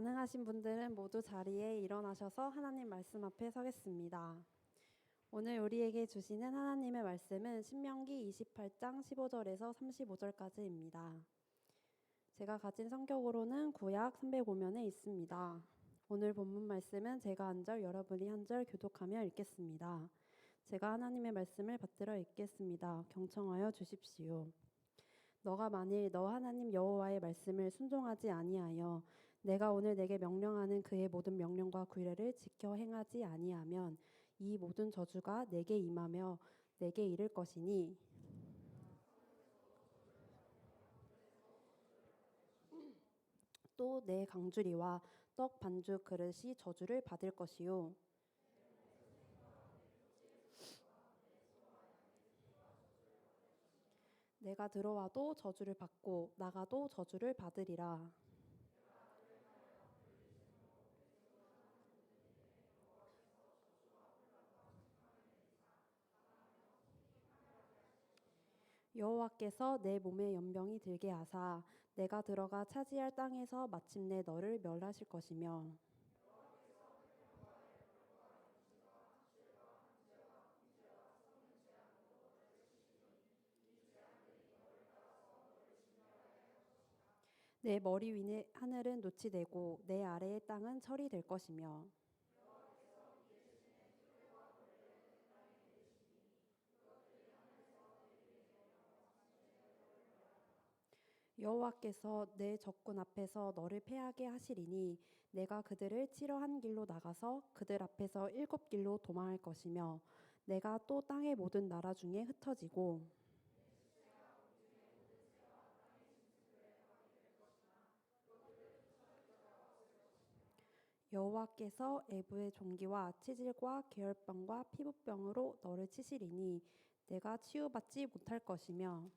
가능하신 분들은 모두 자리에 일어나셔서 하나님 말씀 앞에 서겠습니다. 오늘 우리에게 주시는 하나님의 말씀은 신명기 28장 15절에서 35절까지입니다. 제가 가진 성격으로는 구약 305면에 있습니다. 오늘 본문 말씀은 제가 한 절, 여러분이 한 절 교독하며 읽겠습니다. 제가 하나님의 말씀을 받들어 읽겠습니다. 경청하여 주십시오. 너가 만일 너 하나님 여호와의 말씀을 순종하지 아니하여 내가 오늘 내게 명령하는 그의 모든 명령과 규례를 지켜 행하지 아니하면 이 모든 저주가 내게 임하며 내게 이를 것이니 또 내 강주리와 떡 반죽 그릇이 저주를 받을 것이요 내가 들어와도 저주를 받고 나가도 저주를 받으리라. 여호와께서 내 몸에 연병이 들게 하사 내가 들어가 차지할 땅에서 마침내 너를 멸하실 것이며 내 머리 위에 하늘은 노치되고 내 아래의 땅은 철이 될 것이며 여호와께서 내 적군 앞에서 너를 패하게 하시리니 내가 그들을 치러 한 길로 나가서 그들 앞에서 7길로 도망할 것이며 내가 또 땅의 모든 나라 중에 흩어지고 여호와께서 애부의 종기와 치질과 계열병과 피부병으로 너를 치시리니 내가 치유받지 못할 것이며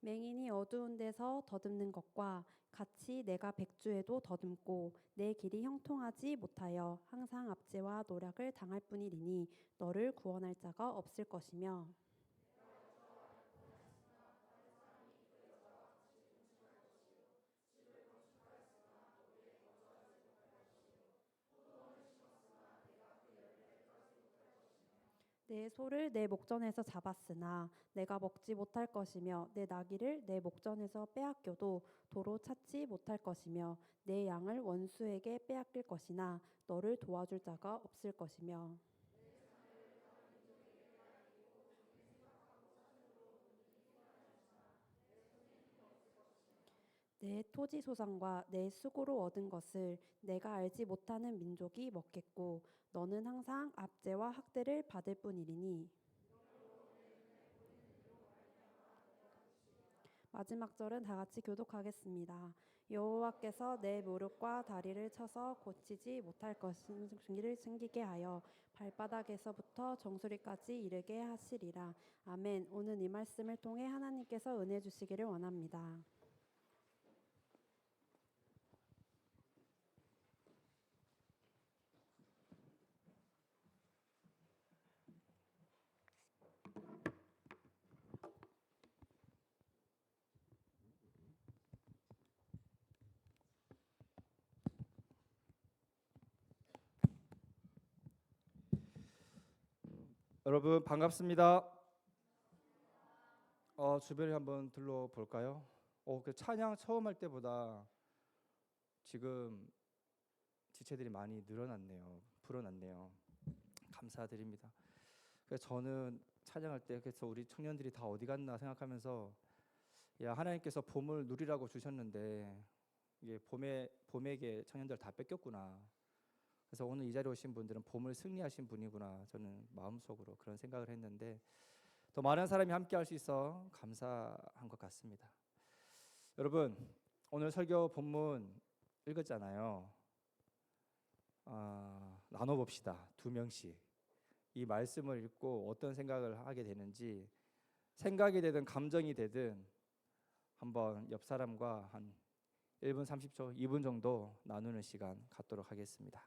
맹인이 어두운 데서 더듬는 것과 같이 내가 백주에도 더듬고 내 길이 형통하지 못하여 항상 압제와 노략을 당할 뿐이리니 너를 구원할 자가 없을 것이며 내 소를 내 목전에서 잡았으나 내가 먹지 못할 것이며 내 나귀를 내 목전에서 빼앗겨도 도로 찾지 못할 것이며 내 양을 원수에게 빼앗길 것이나 너를 도와줄 자가 없을 것이며 내 토지 소산과 내 수고로 얻은 것을 내가 알지 못하는 민족이 먹겠고 너는 항상 압제와 학대를 받을 뿐이리니 마지막 절은 다 같이 교독하겠습니다. 여호와께서 내 무릎과 다리를 쳐서 고치지 못할 것을 생기게 하여 발바닥에서부터 정수리까지 이르게 하시리라. 아멘. 오늘 이 말씀을 통해 하나님께서 은혜 주시기를 원합니다. 여러분 반갑습니다. 주변에 한번 둘러볼까요? 그 찬양 처음 할 때보다 지금 지체들이 많이 늘어났네요. 불어났네요. 감사드립니다. 그래서 저는 찬양할 때 그래서 우리 청년들이 다 어디 갔나 생각하면서 야 하나님께서 봄을 누리라고 주셨는데 이게 봄에게 청년들 다 뺏겼구나. 그래서 오늘 이 자리에 오신 분들은 봄을 승리하신 분이구나 저는 마음속으로 그런 생각을 했는데 더 많은 사람이 함께 할 수 있어 감사한 것 같습니다. 여러분 오늘 설교 본문 읽었잖아요. 나눠봅시다. 2명씩 이 말씀을 읽고 어떤 생각을 하게 되는지 생각이 되든 감정이 되든 한번 옆 사람과 한 1분 30초 2분 정도 나누는 시간 갖도록 하겠습니다.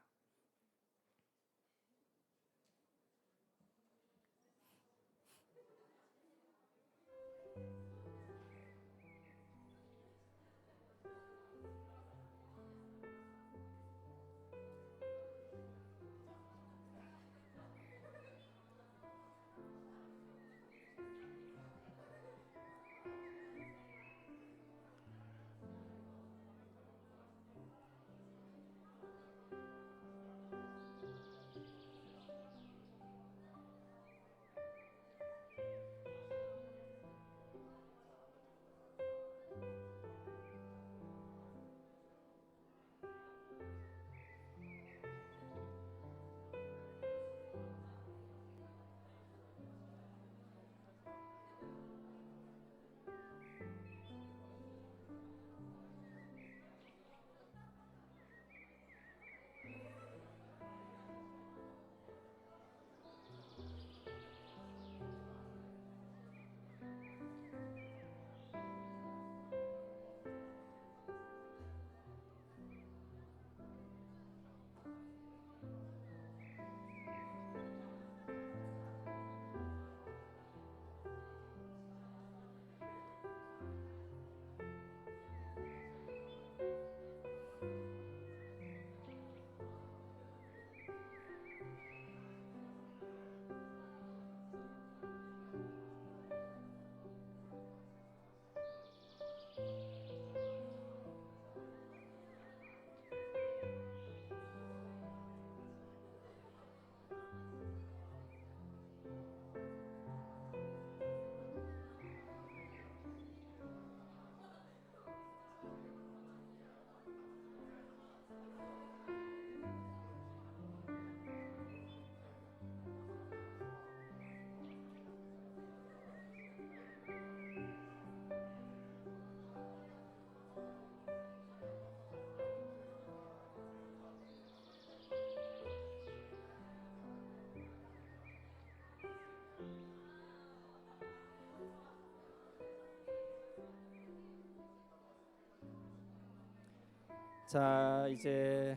자, 이제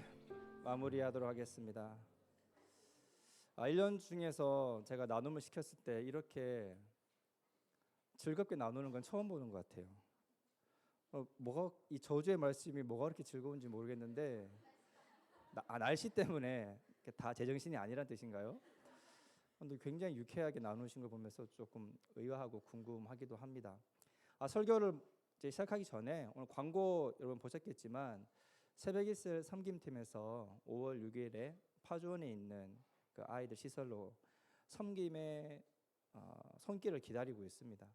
마무리하도록 하겠습니다. 1년 중에서 제가 나눔을 시켰을 때 이렇게 즐겁게 나누는 건 처음 보는 것 같아요. 뭐가 이 저주의 말씀이 뭐가 그렇게 즐거운지 모르겠는데 날씨 때문에 다 제정신이 아니란 뜻인가요? 근데 굉장히 유쾌하게 나누신 걸 보면서 조금 의아하고 궁금하기도 합니다. 설교를 이제 시작하기 전에 오늘 광고 여러분 보셨겠지만 새벽이슬 섬김팀에서 5월 6일에 파주원에 있는 그 아이들 시설로 섬김의 손길을 기다리고 있습니다.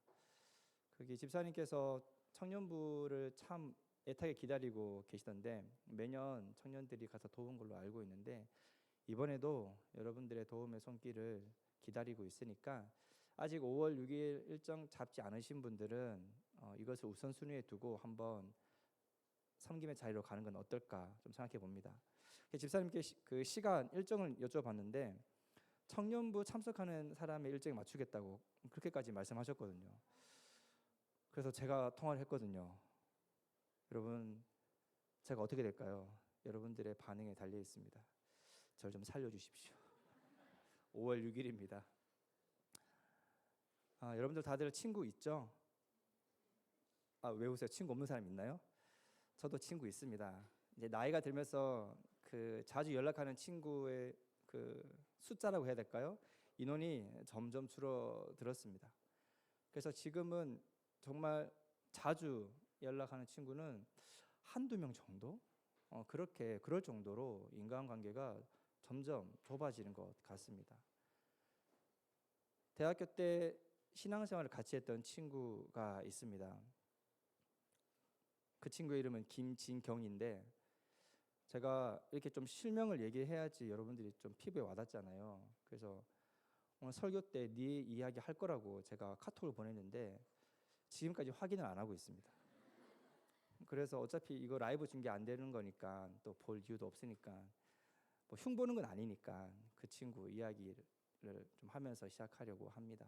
거기 집사님께서 청년부를 참 애타게 기다리고 계시던데 매년 청년들이 가서 도운 걸로 알고 있는데 이번에도 여러분들의 도움의 손길을 기다리고 있으니까 아직 5월 6일 일정 잡지 않으신 분들은 이것을 우선순위에 두고 한번 섬김의 자리로 가는 건 어떨까 좀 생각해 봅니다. 집사님께 그 시간 일정을 여쭤봤는데 청년부 참석하는 사람의 일정에 맞추겠다고 그렇게까지 말씀하셨거든요. 그래서 제가 통화를 했거든요. 여러분, 제가 어떻게 될까요? 여러분들의 반응에 달려 있습니다. 저를 좀 살려주십시오. 5월 6일입니다. 여러분들 다들 친구 있죠? 왜 웃어요? 친구 없는 사람 있나요? 저도 친구 있습니다. 이제 나이가 들면서 그 자주 연락하는 친구의 그 숫자라고 해야 될까요? 인원이 점점 줄어들었습니다. 그래서 지금은 정말 자주 연락하는 친구는 한두 명 정도? 그럴 정도로 인간관계가 점점 좁아지는 것 같습니다. 대학교 때 신앙생활을 같이 했던 친구가 있습니다. 그 친구의 이름은 김진경인데 제가 이렇게 좀 실명을 얘기해야지 여러분들이 좀 피부에 와닿잖아요. 그래서 오늘 설교 때 네 이야기 할 거라고 제가 카톡을 보냈는데 지금까지 확인을 안 하고 있습니다. 그래서 어차피 이거 라이브 중계 안 되는 거니까 또 볼 이유도 없으니까 뭐 흉보는 건 아니니까 그 친구 이야기를 좀 하면서 시작하려고 합니다.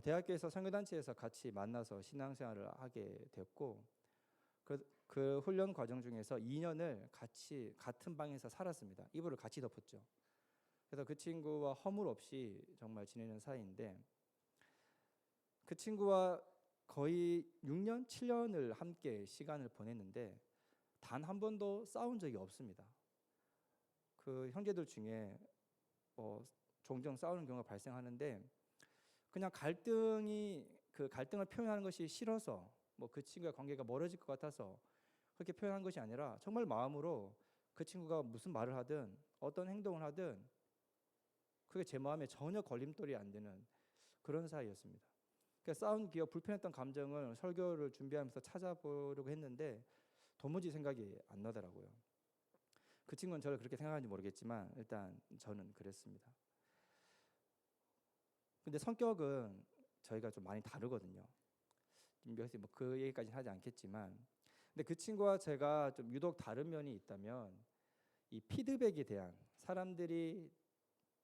대학교에서 선교단체에서 같이 만나서 신앙생활을 하게 됐고 그 훈련 과정 중에서 2년을 같은 방에서 살았습니다. 이불을 같이 덮었죠. 그래서 그 친구와 허물 없이 정말 지내는 사이인데 그 친구와 거의 6년, 7년을 함께 시간을 보냈는데 단 한 번도 싸운 적이 없습니다. 그 형제들 중에 종종 싸우는 경우가 발생하는데 그냥 그 갈등을 표현하는 것이 싫어서 그 친구와 관계가 멀어질 것 같아서 그렇게 표현한 것이 아니라 정말 마음으로 그 친구가 무슨 말을 하든 어떤 행동을 하든 그게 제 마음에 전혀 걸림돌이 안 되는 그런 사이였습니다. 그러니까 싸운 기억, 불편했던 감정을 설교를 준비하면서 찾아보려고 했는데 도무지 생각이 안 나더라고요. 그 친구는 저를 그렇게 생각하는지 모르겠지만 일단 저는 그랬습니다. 근데 성격은 저희가 좀 많이 다르거든요. 여기서 그 얘기까지는 하지 않겠지만 근데 그 친구와 제가 좀 유독 다른 면이 있다면 이 피드백에 대한 사람들이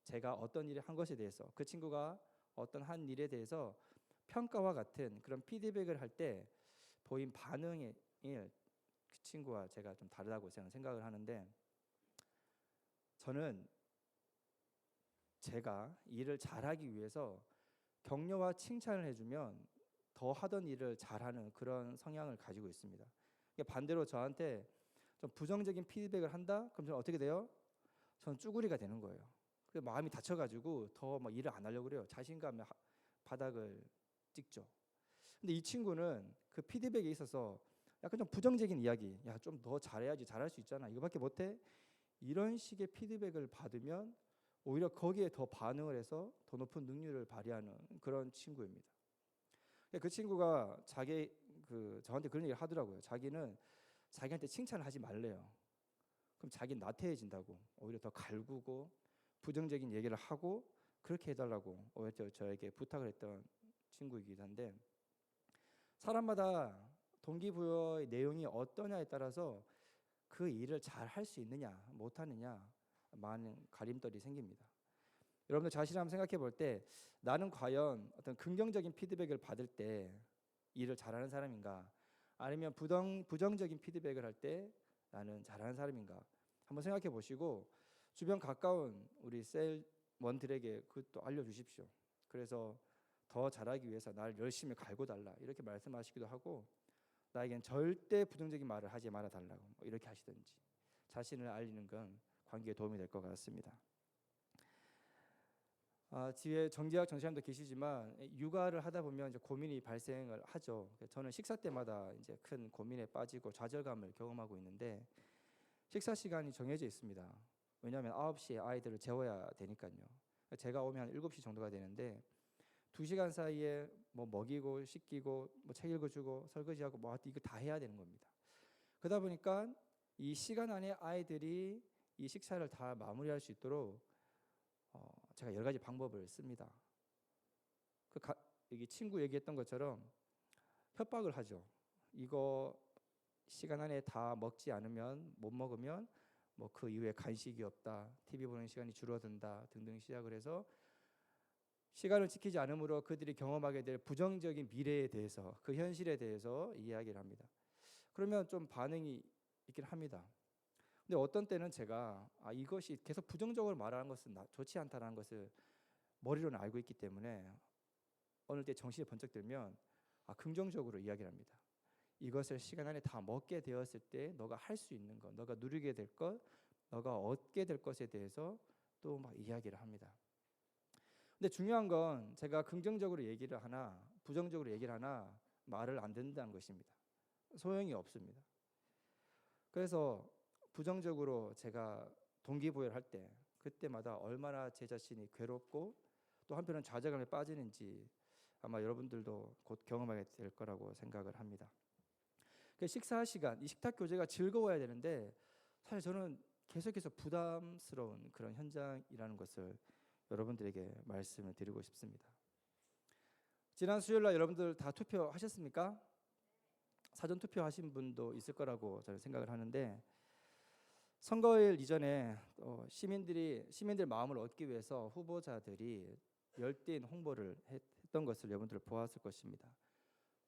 제가 어떤 일을 한 것에 대해서 그 친구가 어떤 한 일에 대해서 평가와 같은 그런 피드백을 할 때 보인 반응이 그 친구와 제가 좀 다르다고 저는 생각을 하는데 저는 제가 일을 잘하기 위해서 격려와 칭찬을 해주면 더 하던 일을 잘하는 그런 성향을 가지고 있습니다. 반대로 저한테 좀 부정적인 피드백을 한다? 그럼 저는 어떻게 돼요? 저는 쭈구리가 되는 거예요. 그래서 마음이 다쳐가지고 더 일을 안 하려고 그래요. 자신감의 바닥을 찍죠. 근데 이 친구는 그 피드백에 있어서 약간 좀 부정적인 이야기, 야, 좀 더 잘해야지, 잘할 수 있잖아, 이거밖에 못해? 이런 식의 피드백을 받으면 오히려 거기에 더 반응을 해서 더 높은 능률을 발휘하는 그런 친구입니다. 그 친구가 저한테 그런 얘기를 하더라고요. 자기는 자기한테 칭찬을 하지 말래요. 그럼 자기는 나태해진다고 오히려 더 갈구고 부정적인 얘기를 하고 그렇게 해달라고 오히려 저에게 부탁을 했던 친구이기도 한데 사람마다 동기부여의 내용이 어떠냐에 따라서 그 일을 잘 할 수 있느냐 못하느냐 많은 가림돌이 생깁니다. 여러분들 자신을 한번 생각해 볼 때 나는 과연 어떤 긍정적인 피드백을 받을 때 일을 잘하는 사람인가 아니면 부정적인 피드백을 할 때 나는 잘하는 사람인가? 한번 생각해 보시고 주변 가까운 우리 셀원들에게 그것도 알려주십시오. 그래서 더 잘하기 위해서 나를 열심히 갈고 달라 이렇게 말씀하시기도 하고, 나에겐 절대 부정적인 말을 하지 말아 달라고 뭐 이렇게 하시든지 자신을 알리는 건 관계에 도움이 될 것 같습니다. 뒤에 정지학 정시장도 계시지만 육아를 하다 보면 이제 고민이 발생을 하죠. 저는 식사 때마다 이제 큰 고민에 빠지고 좌절감을 경험하고 있는데, 식사 시간이 정해져 있습니다. 왜냐하면 9시에 아이들을 재워야 되니까요. 제가 오면 한 7시 정도가 되는데 2시간 사이에 뭐 먹이고 씻기고 뭐 책 읽어주고 설거지하고 뭐 이거 다 해야 되는 겁니다. 그러다 보니까 이 시간 안에 아이들이 이 식사를 다 마무리할 수 있도록 제가 여러 가지 방법을 씁니다. 여기 친구 얘기했던 것처럼 협박을 하죠. 이거 시간 안에 다 먹지 않으면, 못 먹으면 뭐 그 이후에 간식이 없다, TV 보는 시간이 줄어든다 등등 시작을 해서 시간을 지키지 않으므로 그들이 경험하게 될 부정적인 미래에 대해서, 그 현실에 대해서 이야기를 합니다. 그러면 좀 반응이 있긴 합니다. 근데 어떤 때는 제가 이것이 계속 부정적으로 말하는 것은 좋지 않다는 것을 머리로는 알고 있기 때문에 어느 때 정신이 번쩍 들면 긍정적으로 이야기를 합니다. 이것을 시간 안에 다 먹게 되었을 때 너가 할 수 있는 것, 너가 누리게 될 것, 너가 얻게 될 것에 대해서 또 막 이야기를 합니다. 근데 중요한 건 제가 긍정적으로 얘기를 하나 부정적으로 얘기를 하나 말을 안 듣는다는 것입니다. 소용이 없습니다. 그래서 부정적으로 제가 동기부여를 할 때 그때마다 얼마나 제 자신이 괴롭고 또 한편은 좌절감에 빠지는지 아마 여러분들도 곧 경험하게 될 거라고 생각을 합니다. 식사 시간, 이 식탁 교제가 즐거워야 되는데 사실 저는 계속해서 부담스러운 그런 현장이라는 것을 여러분들에게 말씀을 드리고 싶습니다. 지난 수요일 날 여러분들 다 투표하셨습니까? 사전 투표하신 분도 있을 거라고 저는 생각을 하는데, 선거일 이전에 시민들 마음을 얻기 위해서 후보자들이 열띤 홍보를 했던 것을 여러분들 보았을 것입니다.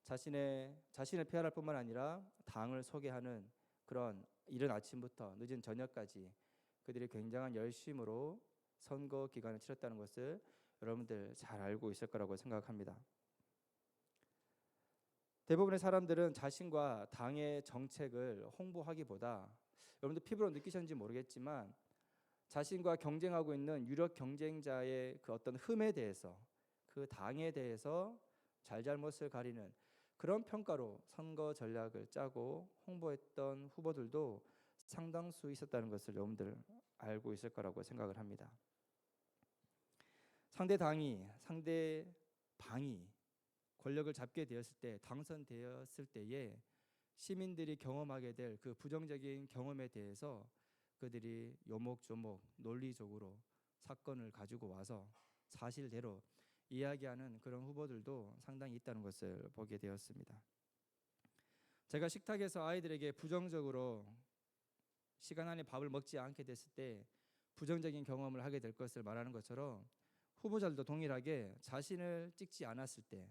자신을 PR할 뿐만 아니라 당을 소개하는 그런 이른 아침부터 늦은 저녁까지 그들이 굉장한 열심으로 선거 기간을 치렀다는 것을 여러분들 잘 알고 있을 거라고 생각합니다. 대부분의 사람들은 자신과 당의 정책을 홍보하기보다, 여러분들 피부로 느끼셨는지 모르겠지만 자신과 경쟁하고 있는 유력 경쟁자의 그 어떤 흠에 대해서, 그 당에 대해서 잘잘못을 가리는 그런 평가로 선거 전략을 짜고 홍보했던 후보들도 상당수 있었다는 것을 여러분들 알고 있을 거라고 생각을 합니다. 상대방이 권력을 잡게 되었을 때, 당선되었을 때에 시민들이 경험하게 될 그 부정적인 경험에 대해서 그들이 요목조목 논리적으로 사건을 가지고 와서 사실대로 이야기하는 그런 후보들도 상당히 있다는 것을 보게 되었습니다. 제가 식탁에서 아이들에게 부정적으로 시간 안에 밥을 먹지 않게 됐을 때 부정적인 경험을 하게 될 것을 말하는 것처럼, 후보자들도 동일하게 자신을 찍지 않았을 때,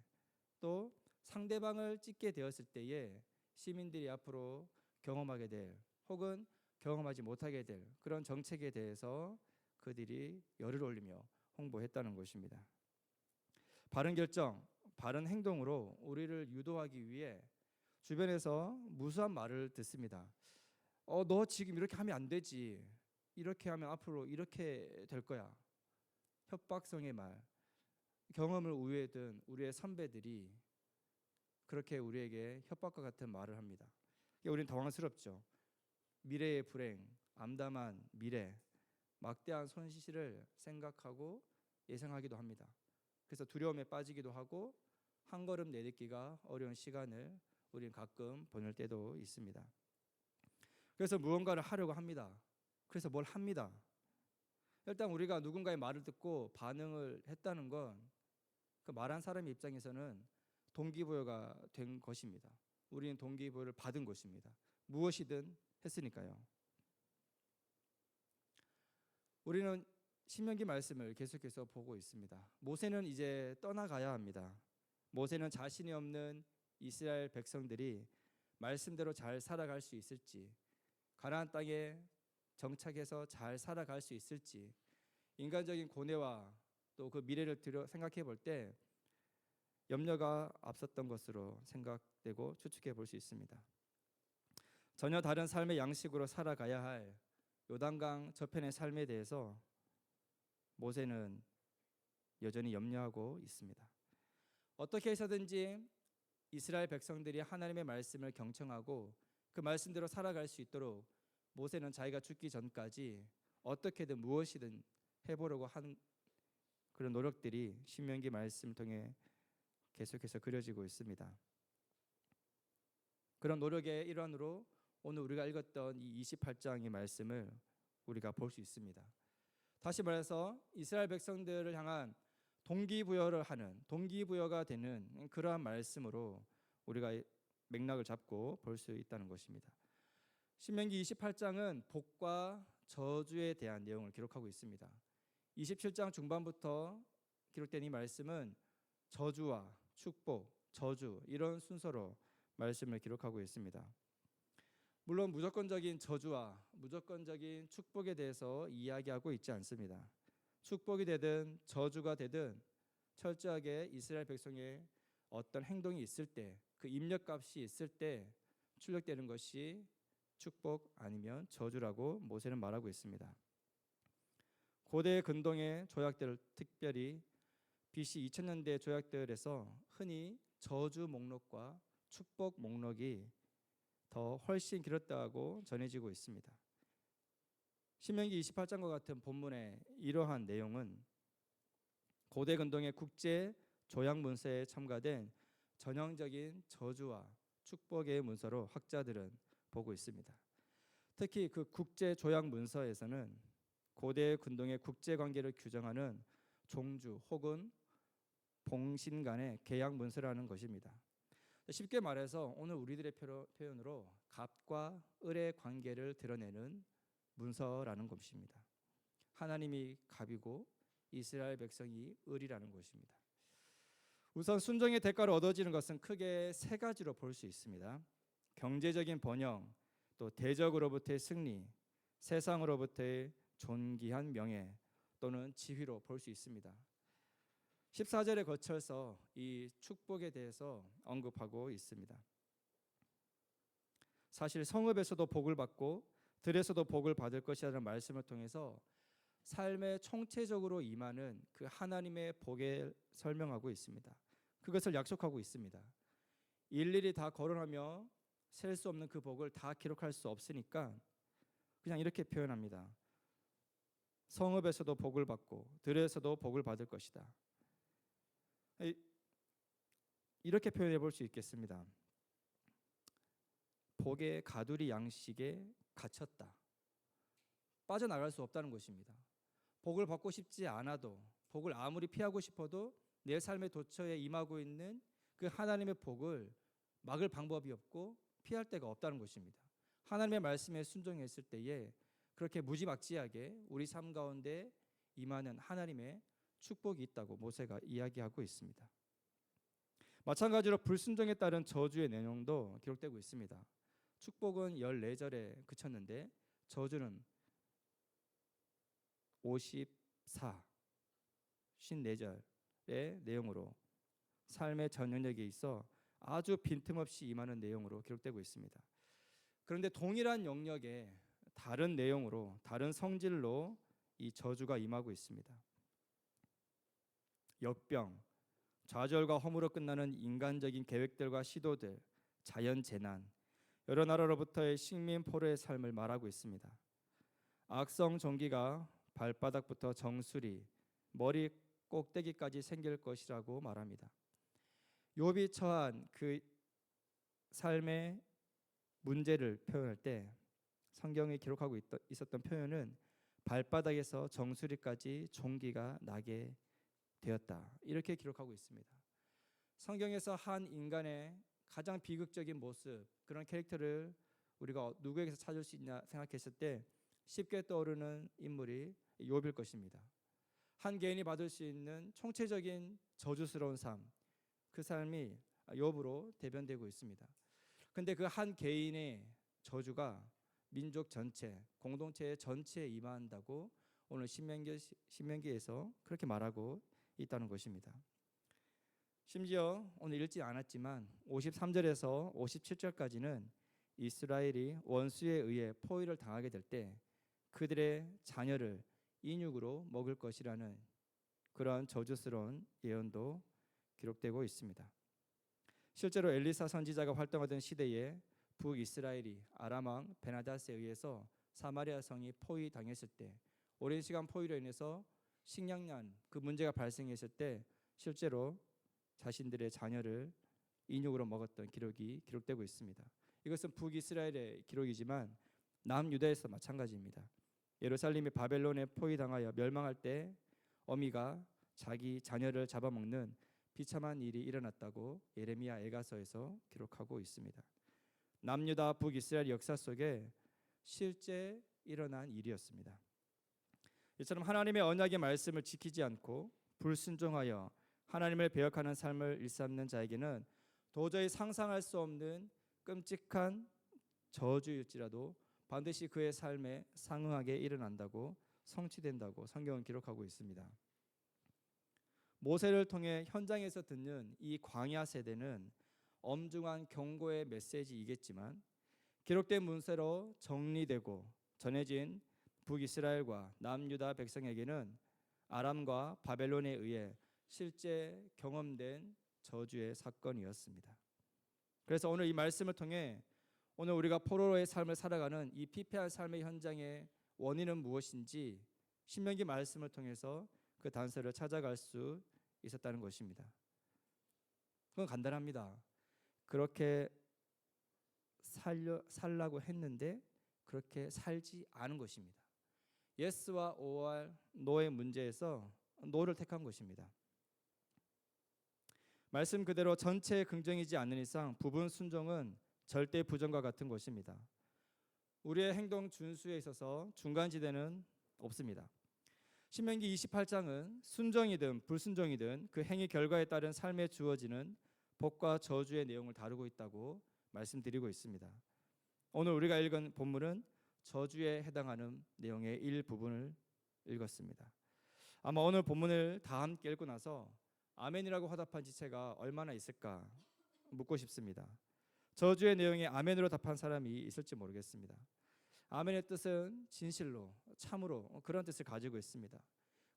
또 상대방을 찍게 되었을 때에 시민들이 앞으로 경험하게 될, 혹은 경험하지 못하게 될 그런 정책에 대해서 그들이 열을 올리며 홍보했다는 것입니다. 바른 결정, 바른 행동으로 우리를 유도하기 위해 주변에서 무수한 말을 듣습니다. 너 지금 이렇게 하면 안 되지, 이렇게 하면 앞으로 이렇게 될 거야. 협박성의 말, 경험을 우회든 우리의 선배들이 그렇게 우리에게 협박과 같은 말을 합니다. 우리는 당황스럽죠. 미래의 불행, 암담한 미래, 막대한 손실을 생각하고 예상하기도 합니다. 그래서 두려움에 빠지기도 하고 한 걸음 내딛기가 어려운 시간을 우리는 가끔 보낼 때도 있습니다. 그래서 무언가를 하려고 합니다. 그래서 뭘 합니다. 일단 우리가 누군가의 말을 듣고 반응을 했다는 건 그 말한 사람의 입장에서는 동기부여가 된 것입니다. 우리는 동기부여를 받은 것입니다. 무엇이든 했으니까요. 우리는 신명기 말씀을 계속해서 보고 있습니다. 모세는 이제 떠나가야 합니다. 모세는 자신이 없는 이스라엘 백성들이 말씀대로 잘 살아갈 수 있을지, 가나안 땅에 정착해서 잘 살아갈 수 있을지, 인간적인 고뇌와 또 그 미래를 생각해 볼 때 염려가 앞섰던 것으로 생각되고 추측해 볼 수 있습니다. 전혀 다른 삶의 양식으로 살아가야 할 요단강 저편의 삶에 대해서 모세는 여전히 염려하고 있습니다. 어떻게 해서든지 이스라엘 백성들이 하나님의 말씀을 경청하고 그 말씀대로 살아갈 수 있도록 모세는 자기가 죽기 전까지 어떻게든 무엇이든 해보려고 한 그런 노력들이 신명기 말씀을 통해 계속해서 그려지고 있습니다. 그런 노력의 일환으로 오늘 우리가 읽었던 이 28장의 말씀을 우리가 볼 수 있습니다. 다시 말해서 이스라엘 백성들을 향한 동기부여가 되는 그러한 말씀으로 우리가 맥락을 잡고 볼 수 있다는 것입니다. 신명기 28장은 복과 저주에 대한 내용을 기록하고 있습니다. 27장 중반부터 기록된 이 말씀은 저주와 축복, 저주 이런 순서로 말씀을 기록하고 있습니다. 물론 무조건적인 저주와 무조건적인 축복에 대해서 이야기하고 있지 않습니다. 축복이 되든 저주가 되든 철저하게 이스라엘 백성의 어떤 행동이 있을 때, 그 입력값이 있을 때 출력되는 것이 축복 아니면 저주라고 모세는 말하고 있습니다. 고대 근동의 조약들, 특별히 BC 2000년대 조약들에서 흔히 저주 목록과 축복 목록이 더 훨씬 길었다고 전해지고 있습니다. 신명기 28장과 같은 본문의 이러한 내용은 고대 근동의 국제 조약 문서에 첨가된 전형적인 저주와 축복의 문서로 학자들은 보고 있습니다. 특히 그 국제 조약 문서에서는 고대 근동의 국제 관계를 규정하는 종주 혹은 봉신 간의 계약 문서라는 것입니다. 쉽게 말해서 오늘 우리들의 표현으로 갑과 을의 관계를 드러내는 문서라는 것입니다. 하나님이 갑이고 이스라엘 백성이 을이라는 것입니다. 우선 순종의 대가로 얻어지는 것은 크게 세 가지로 볼 수 있습니다. 경제적인 번영, 또 대적으로부터의 승리, 세상으로부터의 존귀한 명예 또는 지위로 볼 수 있습니다. 14절에 거쳐서 이 축복에 대해서 언급하고 있습니다. 사실 성읍에서도 복을 받고 들에서도 복을 받을 것이라는 말씀을 통해서 삶에 총체적으로 임하는 그 하나님의 복을 설명하고 있습니다. 그것을 약속하고 있습니다. 일일이 다 거론하며 셀 수 없는 그 복을 다 기록할 수 없으니까 그냥 이렇게 표현합니다. 성읍에서도 복을 받고 들에서도 복을 받을 것이다. 이렇게 표현해 볼 수 있겠습니다. 복의 가두리 양식에 갇혔다. 빠져나갈 수 없다는 것입니다. 복을 받고 싶지 않아도, 복을 아무리 피하고 싶어도 내 삶의 도처에 임하고 있는 그 하나님의 복을 막을 방법이 없고 피할 데가 없다는 것입니다. 하나님의 말씀에 순종했을 때에 그렇게 무지막지하게 우리 삶 가운데 임하는 하나님의 축복이 있다고 모세가 이야기하고 있습니다. 마찬가지로 불순종에 따른 저주의 내용도 기록되고 있습니다. 축복은 14절에 그쳤는데 저주는 54절의 내용으로 삶의 전 영역에 있어 아주 빈틈없이 임하는 내용으로 기록되고 있습니다. 그런데 동일한 영역에 다른 내용으로 다른 성질로 이 저주가 임하고 있습니다. 역병, 좌절과 허무로 끝나는 인간적인 계획들과 시도들, 자연 재난, 여러 나라로부터의 식민 포로의 삶을 말하고 있습니다. 악성 종기가 발바닥부터 정수리, 머리 꼭대기까지 생길 것이라고 말합니다. 욥이 처한 그 삶의 문제를 표현할 때 성경에 기록하고 있었던 표현은 발바닥에서 정수리까지 종기가 나게 되었다. 이렇게 기록하고 있습니다. 성경에서 한 인간의 가장 비극적인 모습, 그런 캐릭터를 우리가 누구에게서 찾을 수 있냐 생각했을 때 쉽게 떠오르는 인물이 욥일 것입니다. 한 개인이 받을 수 있는 총체적인 저주스러운 삶, 그 삶이 욥으로 대변되고 있습니다. 근데 그 한 개인의 저주가 민족 전체, 공동체 전체에 임한다고 오늘 신명기에서 그렇게 말하고 있다는 것입니다. 심지어 오늘 읽지 않았지만 53절에서 57절까지는 이스라엘이 원수에 의해 포위를 당하게 될 때 그들의 자녀를 인육으로 먹을 것이라는 그러한 저주스러운 예언도 기록되고 있습니다. 실제로 엘리사 선지자가 활동하던 시대에 북이스라엘이 아람 왕 베나닷에 의해서 사마리아 성이 포위당했을 때, 오랜 시간 포위로 인해서 식량난 그 문제가 발생했을 때 실제로 자신들의 자녀를 인육으로 먹었던 기록이 기록되고 있습니다. 이것은 북이스라엘의 기록이지만 남유다에서 마찬가지입니다. 예루살렘이 바벨론에 포위당하여 멸망할 때 어미가 자기 자녀를 잡아먹는 비참한 일이 일어났다고 예레미야 애가서에서 기록하고 있습니다. 남유다 북이스라엘 역사 속에 실제 일어난 일이었습니다. 이처럼 하나님의 언약의 말씀을 지키지 않고 불순종하여 하나님을 배역하는 삶을 일삼는 자에게는 도저히 상상할 수 없는 끔찍한 저주일지라도 반드시 그의 삶에 상응하게 일어난다고 성취된다고 성경은 기록하고 있습니다. 모세를 통해 현장에서 듣는 이 광야 세대는 엄중한 경고의 메시지이겠지만 기록된 문서로 정리되고 전해진 북이스라엘과 남유다 백성에게는 아람과 바벨론에 의해 실제 경험된 저주의 사건이었습니다. 그래서 오늘 이 말씀을 통해 오늘 우리가 포로의 삶을 살아가는 이 피폐한 삶의 현장의 원인은 무엇인지 신명기 말씀을 통해서 그 단서를 찾아갈 수 있었다는 것입니다. 그건 간단합니다. 그렇게 살라고 했는데 그렇게 살지 않은 것입니다. 예스와 OR, 노의 문제에서 노를 택한 것입니다. 말씀 그대로 전체 긍정이지 않는 이상 부분 순종은 절대 부정과 같은 것입니다. 우리의 행동 준수에 있어서 중간지대는 없습니다. 신명기 28장은 순종이든 불순종이든 그 행위 결과에 따른 삶에 주어지는 복과 저주의 내용을 다루고 있다고 말씀드리고 있습니다. 오늘 우리가 읽은 본문은 저주에 해당하는 내용의 일부분을 읽었습니다. 아마 오늘 본문을 다 함께 읽고 나서 아멘이라고 화답한 지체가 얼마나 있을까 묻고 싶습니다. 저주의 내용에 아멘으로 답한 사람이 있을지 모르겠습니다. 아멘의 뜻은 진실로, 참으로 그런 뜻을 가지고 있습니다.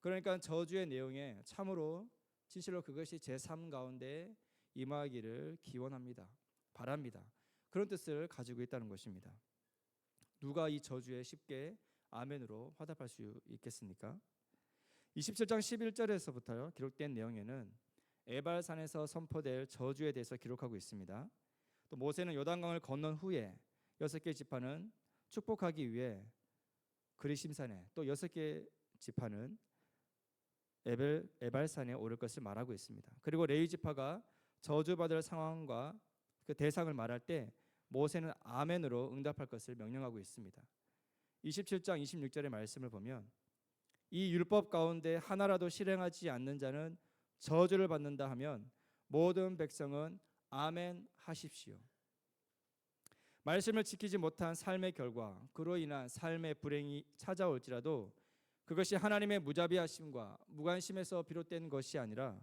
그러니까 저주의 내용에 참으로 진실로 그것이 제 삶 가운데 임하기를 기원합니다. 바랍니다. 그런 뜻을 가지고 있다는 것입니다. 누가 이 저주에 쉽게 아멘으로 화답할 수 있겠습니까? 27장 11절에서부터 기록된 내용에는 에발산에서 선포될 저주에 대해서 기록하고 있습니다. 또 모세는 요단강을 건넌 후에 6개 지파는 축복하기 위해 그리심산에 또 6개 지파는 에발산에 오를 것을 말하고 있습니다. 그리고 레위 지파가 저주받을 상황과 그 대상을 말할 때 모세는 아멘으로 응답할 것을 명령하고 있습니다. 27장 26절의 말씀을 보면 이 율법 가운데 하나라도 실행하지 않는 자는 저주를 받는다 하면 모든 백성은 아멘 하십시오. 말씀을 지키지 못한 삶의 결과, 그로 인한 삶의 불행이 찾아올지라도 그것이 하나님의 무자비하심과 무관심에서 비롯된 것이 아니라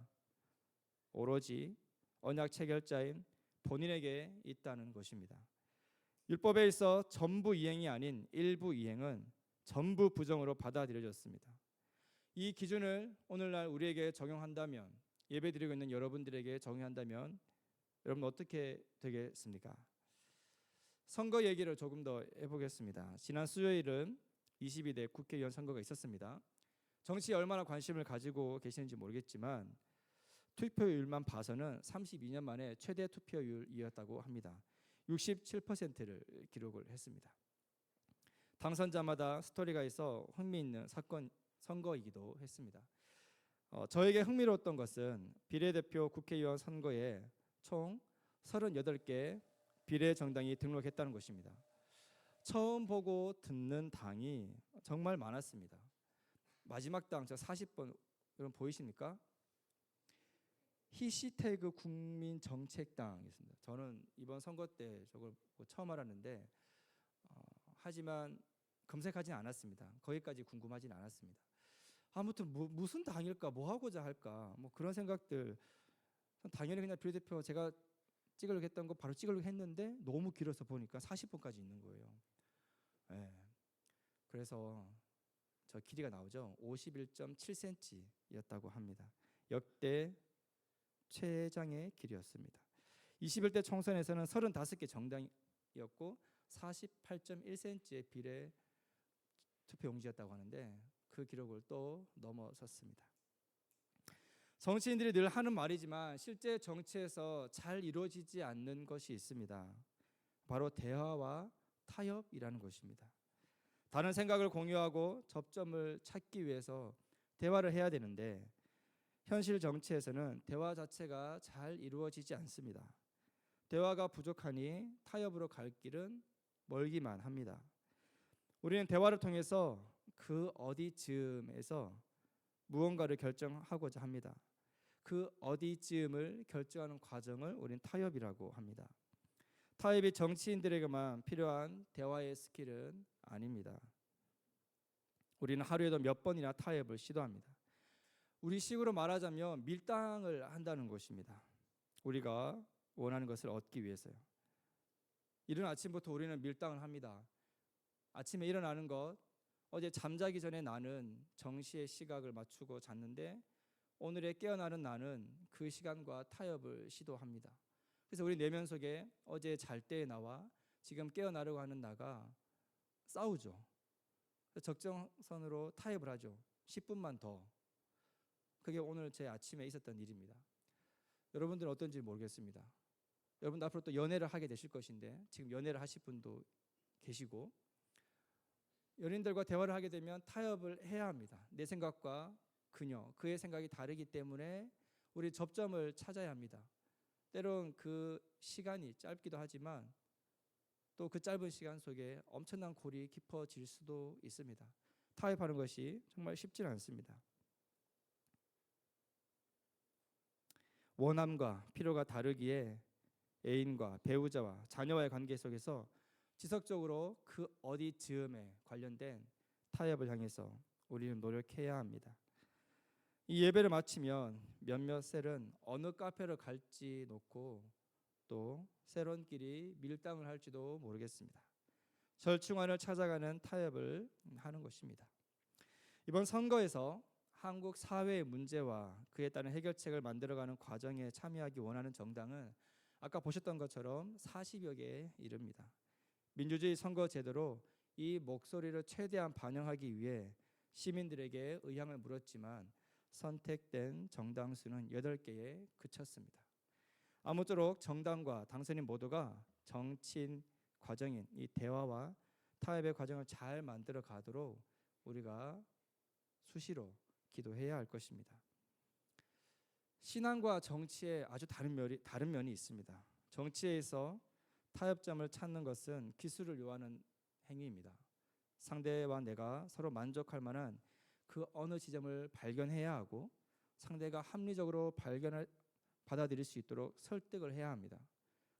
오로지 언약 체결자인 본인에게 있다는 것입니다. 율법에 있어 전부 이행이 아닌 일부 이행은 전부 부정으로 받아들여졌습니다. 이 기준을 오늘날 우리에게 적용한다면, 예배드리고 있는 여러분들에게 적용한다면 여러분 어떻게 되겠습니까? 선거 얘기를 조금 더 해보겠습니다. 지난 수요일은 22대 국회의원 선거가 있었습니다. 정치에 얼마나 관심을 가지고 계시는지 모르겠지만 투표율만 봐서는 32년 만에 최대 투표율이었다고 합니다. 67%를 기록을 했습니다. 당선자마다 스토리가 있어 흥미있는 선거이기도 했습니다. 저에게 흥미로웠던 것은 비례대표 국회의원 선거에 총 38개 비례정당이 등록했다는 것입니다. 처음 보고 듣는 당이 정말 많았습니다. 마지막 당 저 40번 여러분 보이십니까? 히시태그 국민정책당이었습니다. 저는 이번 선거 때 저걸 처음 알았는데 하지만 검색하진 않았습니다. 거기까지 궁금하진 않았습니다. 아무튼 무슨 당일까, 뭐 하고자 할까, 뭐 그런 생각들. 당연히 그냥 비례대표 제가 찍으려고 했던 거 바로 찍으려고 했는데 너무 길어서 보니까 40분까지 있는 거예요. 예. 그래서 저 길이가 나오죠. 51.7cm였다고 합니다. 역대 최장의 길이였습니다. 21대 총선에서는 35개 정당이었고 48.1cm의 비례 투표용지였다고 하는데 그 기록을 또 넘어섰습니다. 정치인들이 늘 하는 말이지만 실제 정치에서 잘 이루어지지 않는 것이 있습니다. 바로 대화와 타협이라는 것입니다. 다른 생각을 공유하고 접점을 찾기 위해서 대화를 해야 되는데 현실 정치에서는 대화 자체가 잘 이루어지지 않습니다. 대화가 부족하니 타협으로 갈 길은 멀기만 합니다. 우리는 대화를 통해서 그 어디쯤에서 무언가를 결정하고자 합니다. 그 어디쯤을 결정하는 과정을 우리는 타협이라고 합니다. 타협이 정치인들에게만 필요한 대화의 스킬은 아닙니다. 우리는 하루에도 몇 번이나 타협을 시도합니다. 우리 식으로 말하자면 밀당을 한다는 것입니다. 우리가 원하는 것을 얻기 위해서요. 이른 아침부터 우리는 밀당을 합니다. 아침에 일어나는 것, 어제 잠자기 전에 나는 정시의 시각을 맞추고 잤는데 오늘에 깨어나는 나는 그 시간과 타협을 시도합니다. 그래서 우리 내면 속에 어제 잘 때의 나와 지금 깨어나려고 하는 나가 싸우죠. 적정선으로 타협을 하죠. 10분만 더. 그게 오늘 제 아침에 있었던 일입니다. 여러분들은 어떤지 모르겠습니다. 여러분 앞으로 또 연애를 하게 되실 것인데 지금 연애를 하실 분도 계시고 연인들과 대화를 하게 되면 타협을 해야 합니다. 내 생각과 그의 생각이 다르기 때문에 우리 접점을 찾아야 합니다. 때론 그 시간이 짧기도 하지만 또 그 짧은 시간 속에 엄청난 골이 깊어질 수도 있습니다. 타협하는 것이 정말 쉽지는 않습니다. 원함과 필요가 다르기에 애인과 배우자와 자녀와의 관계 속에서 지속적으로 그 어디 즈음에 관련된 타협을 향해서 우리는 노력해야 합니다. 이 예배를 마치면 몇몇 셀은 어느 카페를 갈지 놓고 또 세론끼리 밀당을 할지도 모르겠습니다. 절충안을 찾아가는 타협을 하는 것입니다. 이번 선거에서 한국 사회의 문제와 그에 따른 해결책을 만들어가는 과정에 참여하기 원하는 정당은 아까 보셨던 것처럼 40여 개에 이릅니다. 민주주의 선거 제도로 이 목소리를 최대한 반영하기 위해 시민들에게 의향을 물었지만 선택된 정당 수는 8개에 그쳤습니다. 아무쪼록 정당과 당선인 모두가 정치인 과정인 이 대화와 타협의 과정을 잘 만들어 가도록 우리가 수시로 기도해야 할 것입니다. 신앙과 정치에 아주 다른 면이 있습니다. 정치에서 타협점을 찾는 것은 기술을 요하는 행위입니다. 상대와 내가 서로 만족할 만한 그 어느 지점을 발견해야 하고 상대가 합리적으로 받아들일 수 있도록 설득을 해야 합니다.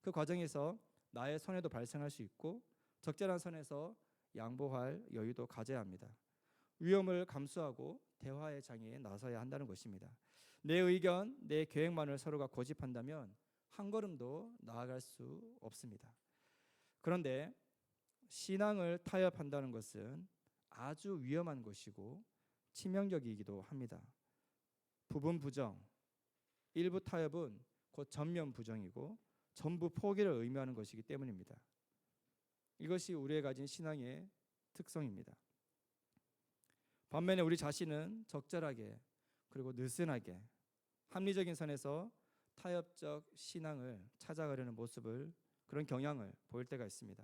그 과정에서 나의 손해도 발생할 수 있고 적절한 선에서 양보할 여유도 가져야 합니다. 위험을 감수하고 대화의 장에 나서야 한다는 것입니다. 내 의견, 내 계획만을 서로가 고집한다면 한 걸음도 나아갈 수 없습니다. 그런데 신앙을 타협한다는 것은 아주 위험한 것이고 치명적이기도 합니다. 부분 부정, 일부 타협은 곧 전면 부정이고 전부 포기를 의미하는 것이기 때문입니다. 이것이 우리가 가진 신앙의 특성입니다. 반면에 우리 자신은 적절하게 그리고 느슨하게 합리적인 선에서 타협적 신앙을 찾아가려는 모습을 그런 경향을 보일 때가 있습니다.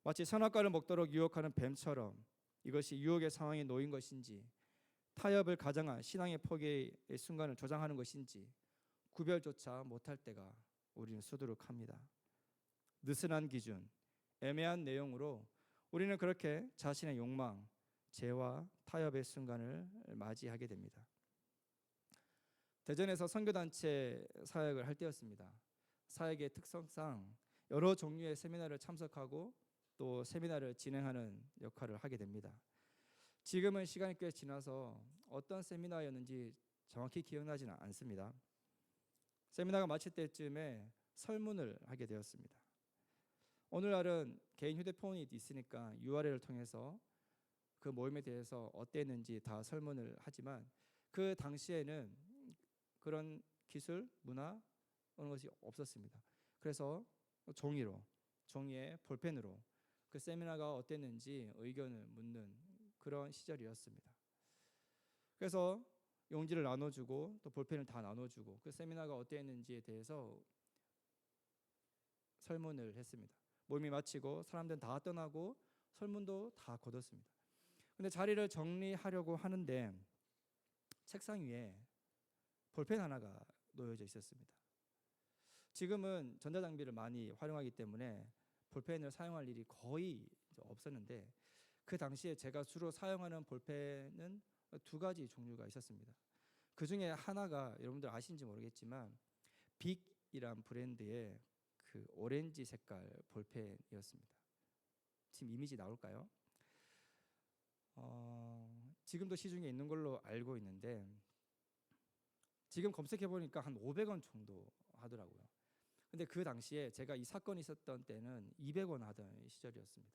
마치 선악과를 먹도록 유혹하는 뱀처럼 이것이 유혹의 상황에 놓인 것인지 타협을 가정한 신앙의 포기의 순간을 조장하는 것인지 구별조차 못할 때가 우리는 수두룩합니다. 느슨한 기준, 애매한 내용으로 우리는 그렇게 자신의 욕망, 죄와 타협의 순간을 맞이하게 됩니다. 대전에서 선교단체 사역을 할 때였습니다. 사역의 특성상 여러 종류의 세미나를 참석하고 또 세미나를 진행하는 역할을 하게 됩니다. 지금은 시간이 꽤 지나서 어떤 세미나였는지 정확히 기억나지는 않습니다. 세미나가 마칠 때쯤에 설문을 하게 되었습니다. 오늘날은 개인 휴대폰이 있으니까 URL을 통해서 그 모임에 대해서 어땠는지 다 설문을 하지만 그 당시에는 그런 기술, 문화 그런 것이 없었습니다. 그래서 종이에 볼펜으로 그 세미나가 어땠는지 의견을 묻는 그런 시절이었습니다. 그래서 용지를 나눠주고 또 볼펜을 다 나눠주고 그 세미나가 어땠는지에 대해서 설문을 했습니다. 모임이 마치고 사람들은 다 떠나고 설문도 다 거뒀습니다. 근데 자리를 정리하려고 하는데 책상 위에 볼펜 하나가 놓여져 있었습니다. 지금은 전자장비를 많이 활용하기 때문에 볼펜을 사용할 일이 거의 없었는데 그 당시에 제가 주로 사용하는 볼펜은 두 가지 종류가 있었습니다. 그 중에 하나가 여러분들 아시는지 모르겠지만 빅이란 브랜드의 그 오렌지 색깔 볼펜이었습니다. 지금 이미지 나올까요? 지금도 시중에 있는 걸로 알고 있는데 지금 검색해 보니까 한 500원 정도 하더라고요. 근데 그 당시에 제가 이 사건이 있었던 때는 200원 하던 시절이었습니다.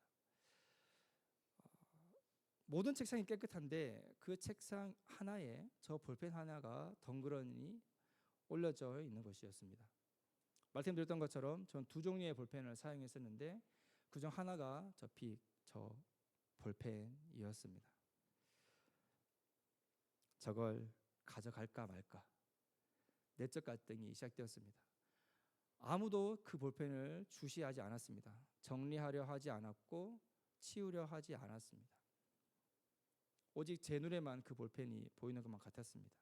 모든 책상이 깨끗한데 그 책상 하나에 저 볼펜 하나가 덩그러니 올려져 있는 것이었습니다. 말씀드렸던 것처럼 전 두 종류의 볼펜을 사용했었는데 그중 하나가 저 볼펜이었습니다. 저걸 가져갈까 말까 내적 갈등이 시작되었습니다. 아무도 그 볼펜을 주시하지 않았습니다. 정리하려 하지 않았고 치우려 하지 않았습니다. 오직 제 눈에만 그 볼펜이 보이는 것만 같았습니다.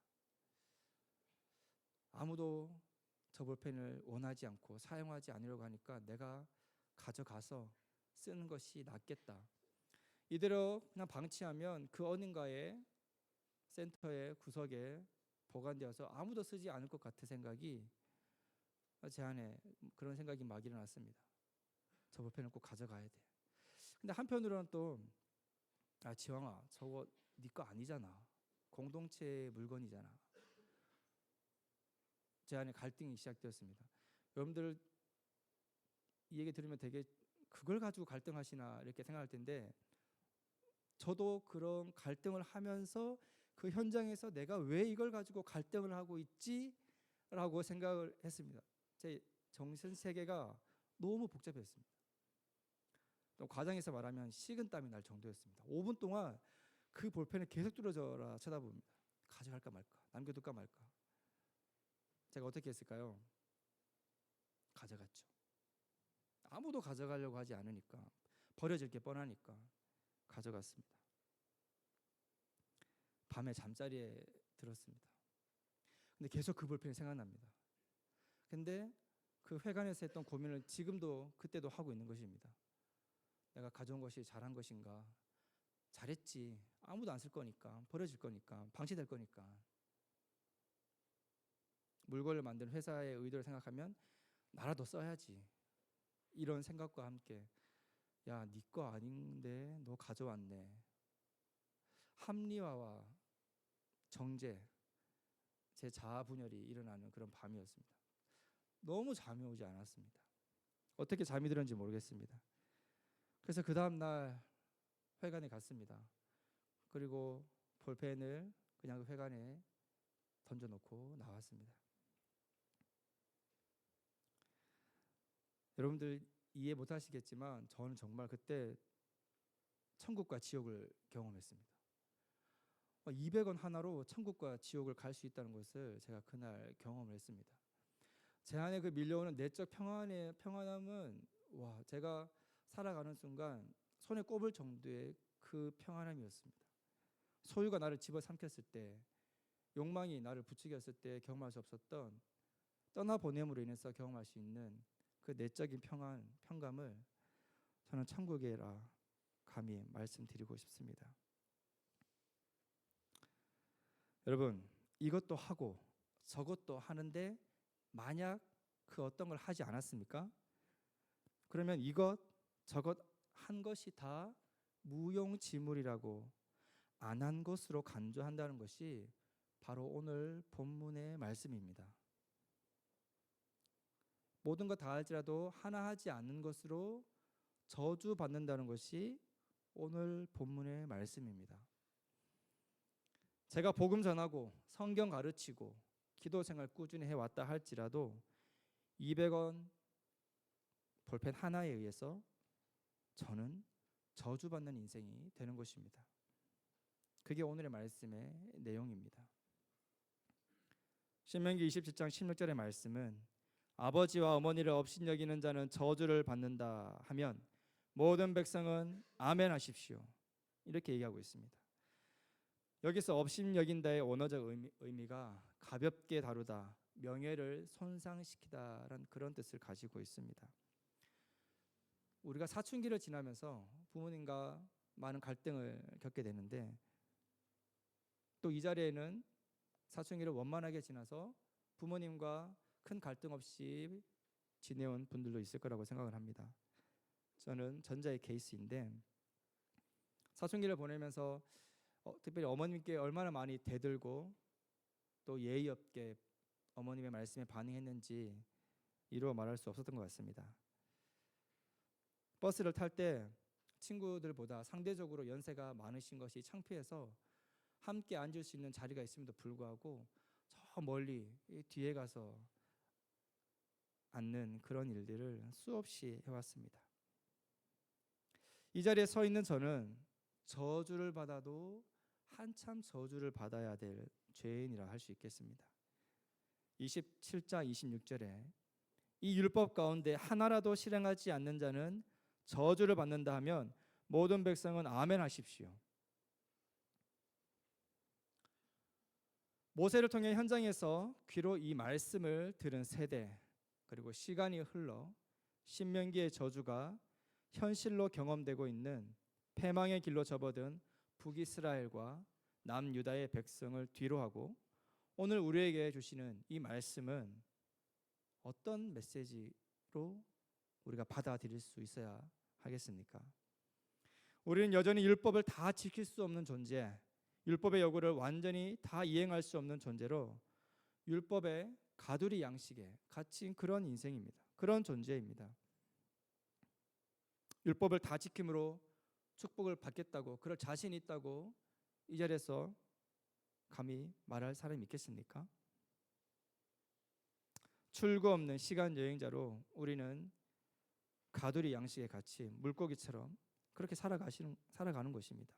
아무도 저 볼펜을 원하지 않고 사용하지 않으려고 하니까 내가 가져가서 쓰는 것이 낫겠다. 이대로 그냥 방치하면 그 어딘가에 센터의 구석에 보관되어서 아무도 쓰지 않을 것 같은 생각이 제 안에 그런 생각이 막 일어났습니다. 저 볼펜을 꼭 가져가야 돼. 근데 한편으로는 또 지왕아 저거 네 거 아니잖아. 공동체의 물건이잖아. 제 안에 갈등이 시작되었습니다. 여러분들 이 얘기 들으면 되게 그걸 가지고 갈등하시나 이렇게 생각할 텐데 저도 그런 갈등을 하면서 그 현장에서 내가 왜 이걸 가지고 갈등을 하고 있지라고 생각을 했습니다. 제 정신 세계가 너무 복잡했습니다. 또 과장해서 말하면 식은땀이 날 정도였습니다. 5분 동안 그 볼펜을 계속 뚫어져라 쳐다봅니다. 가져갈까 말까, 남겨둘까 말까. 제가 어떻게 했을까요? 가져갔죠. 아무도 가져가려고 하지 않으니까 버려질 게 뻔하니까 가져갔습니다. 밤에 잠자리에 들었습니다. 근데 계속 그 볼펜이 생각납니다. 근데 그 회관에서 했던 고민을 지금도 그때도 하고 있는 것입니다. 내가 가져온 것이 잘한 것인가? 잘했지. 아무도 안 쓸 거니까, 버려질 거니까, 방치될 거니까. 물건을 만든 회사의 의도를 생각하면 나라도 써야지. 이런 생각과 함께 야, 네 거 아닌데 너 가져왔네. 합리화와 정죄, 제 자아 분열이 일어나는 그런 밤이었습니다. 너무 잠이 오지 않았습니다. 어떻게 잠이 들었는지 모르겠습니다. 그래서 그 다음 날 회관에 갔습니다. 그리고 볼펜을 그냥 회관에 던져놓고 나왔습니다. 여러분들 이해 못하시겠지만 저는 정말 그때 천국과 지옥을 경험했습니다. 200원 하나로 천국과 지옥을 갈 수 있다는 것을 제가 그날 경험을 했습니다. 제 안에 그 밀려오는 내적 평안함은 제가 살아가는 순간 손에 꼽을 정도의 그 평안함이었습니다. 소유가 나를 집어삼켰을 때, 욕망이 나를 부추겼을 때 경험할 수 없었던 떠나보냄으로 인해서 경험할 수 있는 그 내적인 평감을 저는 천국이라 감히 말씀드리고 싶습니다. 여러분, 이것도 하고 저것도 하는데 만약 그 어떤 걸 하지 않았습니까? 그러면 이것 저것 한 것이 다 무용지물이라고 안 한 것으로 간주한다는 것이 바로 오늘 본문의 말씀입니다. 모든 것 다 할지라도 하나 하지 않는 것으로 저주받는다는 것이 오늘 본문의 말씀입니다. 제가 복음 전하고 성경 가르치고 기도 생활 꾸준히 해왔다 할지라도 200원 볼펜 하나에 의해서 저는 저주받는 인생이 되는 것입니다. 그게 오늘의 말씀의 내용입니다. 신명기 27장 16절의 말씀은 아버지와 어머니를 업신여기는 자는 저주를 받는다 하면 모든 백성은 아멘 하십시오. 이렇게 얘기하고 있습니다. 여기서 업신여긴다의 원어적 의미가 가볍게 다루다, 명예를 손상시키다라는 그런 뜻을 가지고 있습니다. 우리가 사춘기를 지나면서 부모님과 많은 갈등을 겪게 되는데 또 이 자리에는 사춘기를 원만하게 지나서 부모님과 큰 갈등 없이 지내온 분들도 있을 거라고 생각을 합니다. 저는 전자의 케이스인데 사춘기를 보내면서 특별히 어머님께 얼마나 많이 대들고 또 예의 없게 어머님의 말씀에 반응했는지 이루어 말할 수 없었던 것 같습니다. 버스를 탈 때 친구들보다 상대적으로 연세가 많으신 것이 창피해서 함께 앉을 수 있는 자리가 있음에도 불구하고 저 멀리 뒤에 가서 앉는 그런 일들을 수없이 해왔습니다. 이 자리에 서 있는 저는 저주를 받아도 한참 저주를 받아야 될 죄인이라 할 수 있겠습니다. 27장 26절에 이 율법 가운데 하나라도 실행하지 않는 자는 저주를 받는다 하면 모든 백성은 아멘 하십시오. 모세를 통해 현장에서 귀로 이 말씀을 들은 세대 그리고 시간이 흘러 신명기의 저주가 현실로 경험되고 있는 패망의 길로 접어든 북이스라엘과 남유다의 백성을 뒤로하고 오늘 우리에게 주시는 이 말씀은 어떤 메시지로 우리가 받아들일 수 있어야 하겠습니까? 우리는 여전히 율법을 다 지킬 수 없는 존재, 율법의 요구를 완전히 다 이행할 수 없는 존재로 율법의 가두리 양식에 갇힌 그런 인생입니다. 그런 존재입니다. 율법을 다 지킴으로 축복을 받겠다고 그럴 자신이 있다고 이 자리에서 감히 말할 사람이 있겠습니까? 출구 없는 시간 여행자로 우리는 가두리 양식에 갇힌 물고기처럼 그렇게 살아가는 것입니다.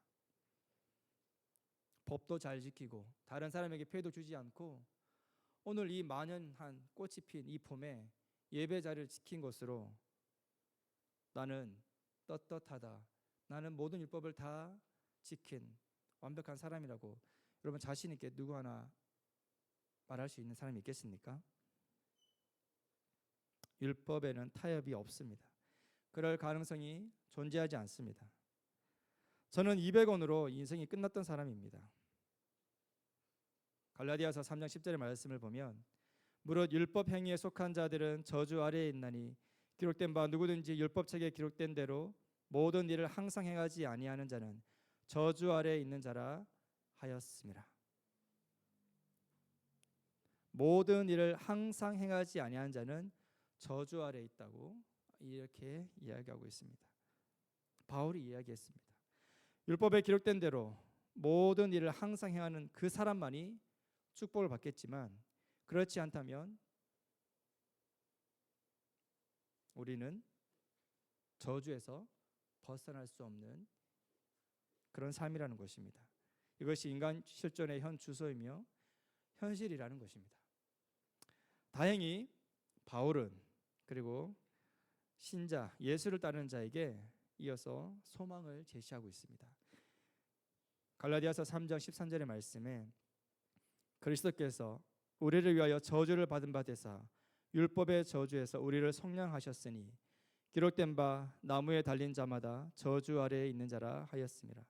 법도 잘 지키고 다른 사람에게 피해도 주지 않고 오늘 이 만연한 꽃이 핀 이 봄에 예배 자리를 지킨 것으로 나는 떳떳하다. 나는 모든 율법을 다 지킨 완벽한 사람이라고 여러분 자신 있게 누구 하나 말할 수 있는 사람이 있겠습니까? 율법에는 타협이 없습니다. 그럴 가능성이 존재하지 않습니다. 저는 200원으로 인생이 끝났던 사람입니다. 갈라디아서 3장 10절의 말씀을 보면 무릇 율법 행위에 속한 자들은 저주 아래에 있나니 기록된 바 누구든지 율법책에 기록된 대로 모든 일을 항상 행하지 아니하는 자는 저주 아래에 있는 자라 하였습니다. 모든 일을 항상 행하지 아니하는 자는 저주 아래에 있다고 이렇게 이야기하고 있습니다. 바울이 이야기했습니다. 율법에 기록된 대로 모든 일을 항상 행하는 그 사람만이 축복을 받겠지만 그렇지 않다면 우리는 저주에서 벗어날 수 없는 그런 삶이라는 것입니다. 이것이 인간 실존의 현 주소이며 현실이라는 것입니다. 다행히 바울은 그리고 신자 예수를 따르는 자에게 이어서 소망을 제시하고 있습니다. 갈라디아서 3장 13절의 말씀에 그리스도께서 우리를 위하여 저주를 받은 바 되사 율법의 저주에서 우리를 속량하셨으니 기록된 바 나무에 달린 자마다 저주 아래에 있는 자라 하였습니다.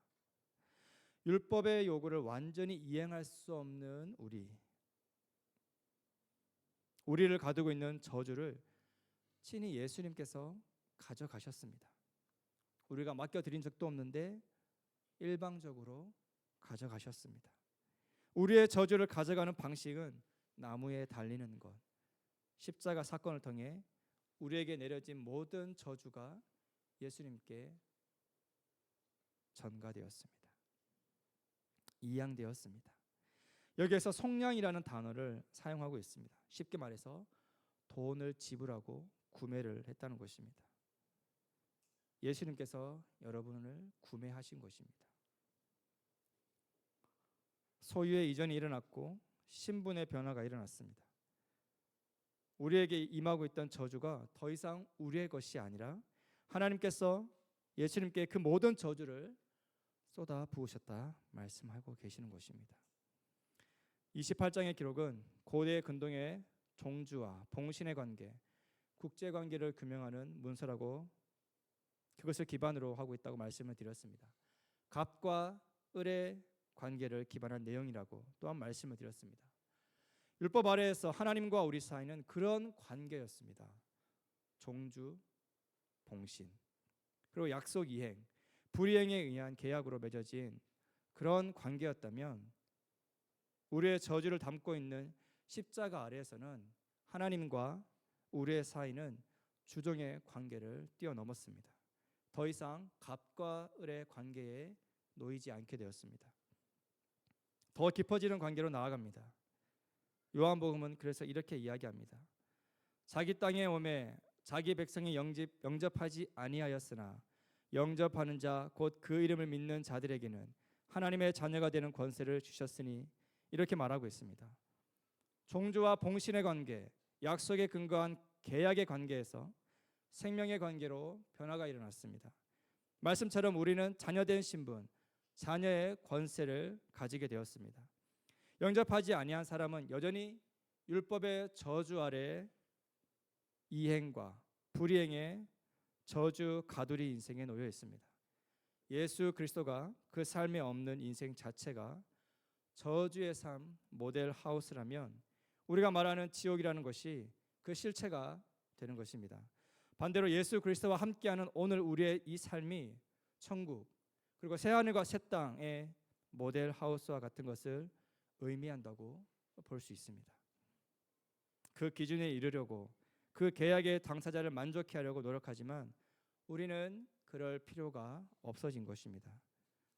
율법의 요구를 완전히 이행할 수 없는 우리를 가두고 있는 저주를 친히 예수님께서 가져가셨습니다. 우리가 맡겨드린 적도 없는데 일방적으로 가져가셨습니다. 우리의 저주를 가져가는 방식은 나무에 달리는 것. 십자가 사건을 통해 우리에게 내려진 모든 저주가 예수님께 전가되었습니다. 이양되었습니다. 여기에서 속량이라는 단어를 사용하고 있습니다. 쉽게 말해서 돈을 지불하고 구매를 했다는 것입니다. 예수님께서 여러분을 구매하신 것입니다. 소유의 이전이 일어났고 신분의 변화가 일어났습니다. 우리에게 임하고 있던 저주가 더 이상 우리의 것이 아니라 하나님께서 예수님께 그 모든 저주를 쏟아 부으셨다 말씀하고 계시는 것입니다. 28장의 기록은 고대 근동의 종주와 봉신의 관계, 국제 관계를 규명하는 문서라고 그것을 기반으로 하고 있다고 말씀을 드렸습니다. 갑과 을의 관계를 기반한 내용이라고 또한 말씀을 드렸습니다. 율법 아래에서 하나님과 우리 사이는 그런 관계였습니다. 종주, 봉신, 그리고 약속 이행, 불이행에 의한 계약으로 맺어진 그런 관계였다면 우리의 저주를 담고 있는 십자가 아래에서는 하나님과 우리의 사이는 주종의 관계를 뛰어넘었습니다. 더 이상 갑과 을의 관계에 놓이지 않게 되었습니다. 더 깊어지는 관계로 나아갑니다. 요한복음은 그래서 이렇게 이야기합니다. 자기 땅에 오매 자기 백성이 영접하지 아니하였으나 영접하는 자 곧 그 이름을 믿는 자들에게는 하나님의 자녀가 되는 권세를 주셨으니 이렇게 말하고 있습니다. 종주와 봉신의 관계, 약속에 근거한 계약의 관계에서 생명의 관계로 변화가 일어났습니다. 말씀처럼 우리는 자녀된 신분, 자녀의 권세를 가지게 되었습니다. 영접하지 아니한 사람은 여전히 율법의 저주 아래 이행과 불이행의 저주 가두리 인생에 놓여 있습니다. 예수 그리스도가 그 삶에 없는 인생 자체가 저주의 삶 모델 하우스라면 우리가 말하는 지옥이라는 것이 그 실체가 되는 것입니다. 반대로 예수 그리스도와 함께하는 오늘 우리의 이 삶이 천국 그리고 새하늘과 새 땅의 모델 하우스와 같은 것을 의미한다고 볼 수 있습니다. 그 기준에 이르려고 그 계약의 당사자를 만족해 하려고 노력하지만 우리는 그럴 필요가 없어진 것입니다.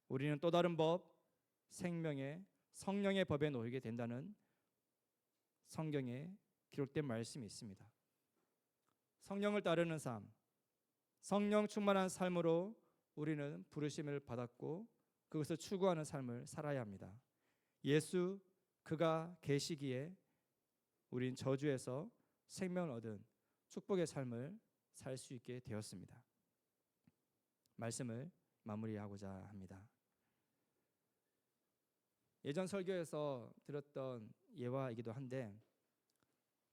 우리는 또 다른 법, 생명의 성령의 법에 놓이게 된다는 성경에 기록된 말씀이 있습니다. 성령을 따르는 삶, 성령 충만한 삶으로 우리는 부르심을 받았고 그것을 추구하는 삶을 살아야 합니다. 예수 그가 계시기에 우린 저주에서 생명을 얻은 축복의 삶을 살 수 있게 되었습니다. 말씀을 마무리하고자 합니다. 예전 설교에서 들었던 예화이기도 한데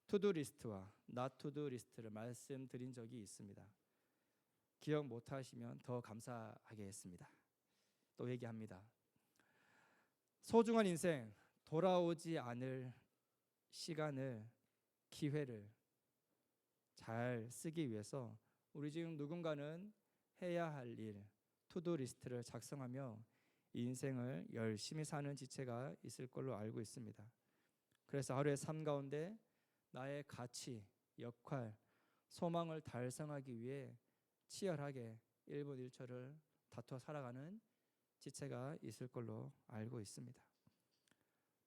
투두 리스트와 not 투두 리스트를 말씀드린 적이 있습니다. 기억 못하시면 더 감사하겠습니다. 또 얘기합니다. 소중한 인생, 돌아오지 않을 시간을, 기회를 잘 쓰기 위해서 우리 지금 누군가는 해야 할 일, 투두 리스트를 작성하며 인생을 열심히 사는 지체가 있을 걸로 알고 있습니다. 그래서 하루의 삶 가운데 나의 가치, 역할, 소망을 달성하기 위해 치열하게 1분 1초를 다투어 살아가는 지체가 있을 걸로 알고 있습니다.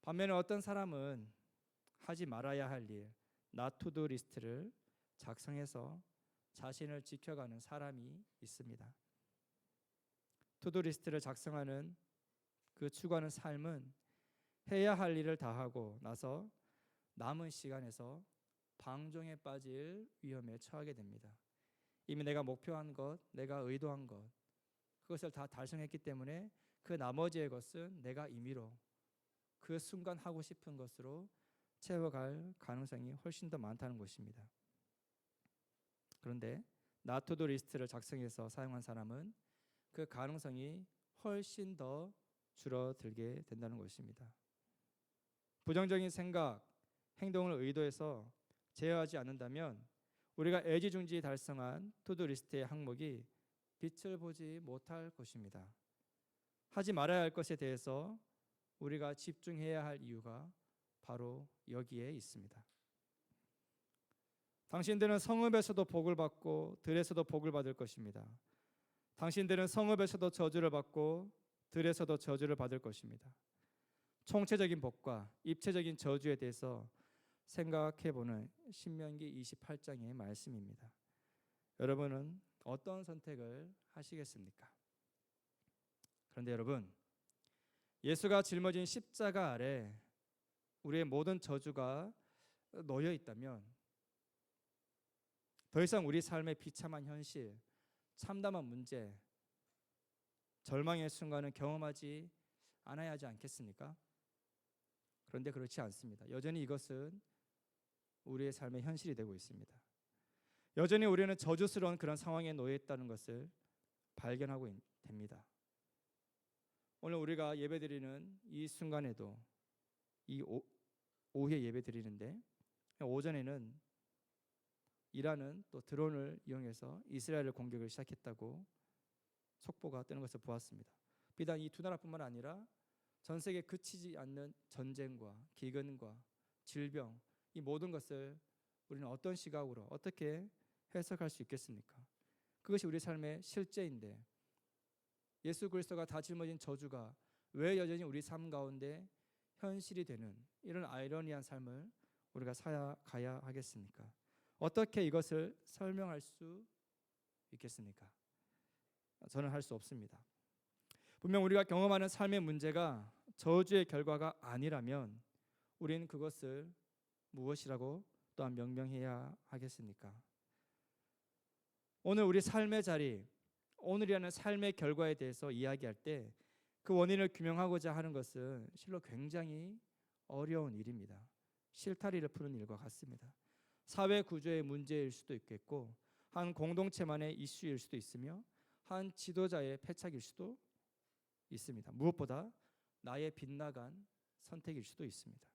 반면에 어떤 사람은 하지 말아야 할 일, not to do 리스트를 작성해서 자신을 지켜가는 사람이 있습니다. 투두 리스트를 작성하는 그 추구하는 삶은 해야 할 일을 다 하고 나서 남은 시간에서 방종에 빠질 위험에 처하게 됩니다. 이미 내가 목표한 것, 내가 의도한 것, 그것을 다 달성했기 때문에 그 나머지의 것은 내가 임의로 그 순간 하고 싶은 것으로 채워갈 가능성이 훨씬 더 많다는 것입니다. 그런데 not to do 리스트를 작성해서 사용한 사람은 그 가능성이 훨씬 더 줄어들게 된다는 것입니다. 부정적인 생각, 행동을 의도해서 제어하지 않는다면 우리가 애지중지 달성한 투두 리스트의 항목이 빛을 보지 못할 것입니다. 하지 말아야 할 것에 대해서 우리가 집중해야 할 이유가 바로 여기에 있습니다. 당신들은 성읍에서도 복을 받고 들에서도 복을 받을 것입니다. 당신들은 성읍에서도 저주를 받고 들에서도 저주를 받을 것입니다. 총체적인 복과 입체적인 저주에 대해서 생각해보는 신명기 28장의 말씀입니다. 여러분은 어떤 선택을 하시겠습니까? 그런데 여러분, 예수가 짊어진 십자가 아래 우리의 모든 저주가 놓여 있다면 더 이상 우리 삶의 비참한 현실, 참담한 문제, 절망의 순간은 경험하지 않아야 하지 않겠습니까? 그런데 그렇지 않습니다. 여전히 이것은 우리의 삶의 현실이 되고 있습니다. 여전히 우리는 저주스러운 그런 상황에 놓여 있다는 것을 발견하고 됩니다. 오늘 우리가 예배드리는 이 순간에도 이 오후에 예배드리는데 오전에는 이란은 또 드론을 이용해서 이스라엘을 공격을 시작했다고 속보가 뜨는 것을 보았습니다. 비단 이 두 나라뿐만 아니라 전 세계 그치지 않는 전쟁과 기근과 질병, 이 모든 것을 우리는 어떤 시각으로 어떻게 해석할 수 있겠습니까? 그것이 우리 삶의 실제인데 예수 그리스도가 다 짊어진 저주가 왜 여전히 우리 삶 가운데 현실이 되는 이런 아이러니한 삶을 우리가 살아가야 하겠습니까? 어떻게 이것을 설명할 수 있겠습니까? 저는 할 수 없습니다. 분명 우리가 경험하는 삶의 문제가 저주의 결과가 아니라면 우리는 그것을 무엇이라고 또한 명명해야 하겠습니까? 오늘 우리 삶의 자리, 오늘이라는 삶의 결과에 대해서 이야기할 때 그 원인을 규명하고자 하는 것은 실로 굉장히 어려운 일입니다. 실타리를 푸는 일과 같습니다. 사회 구조의 문제일 수도 있겠고 한 공동체만의 이슈일 수도 있으며 한 지도자의 패착일 수도 있습니다. 무엇보다 나의 빗나간 선택일 수도 있습니다.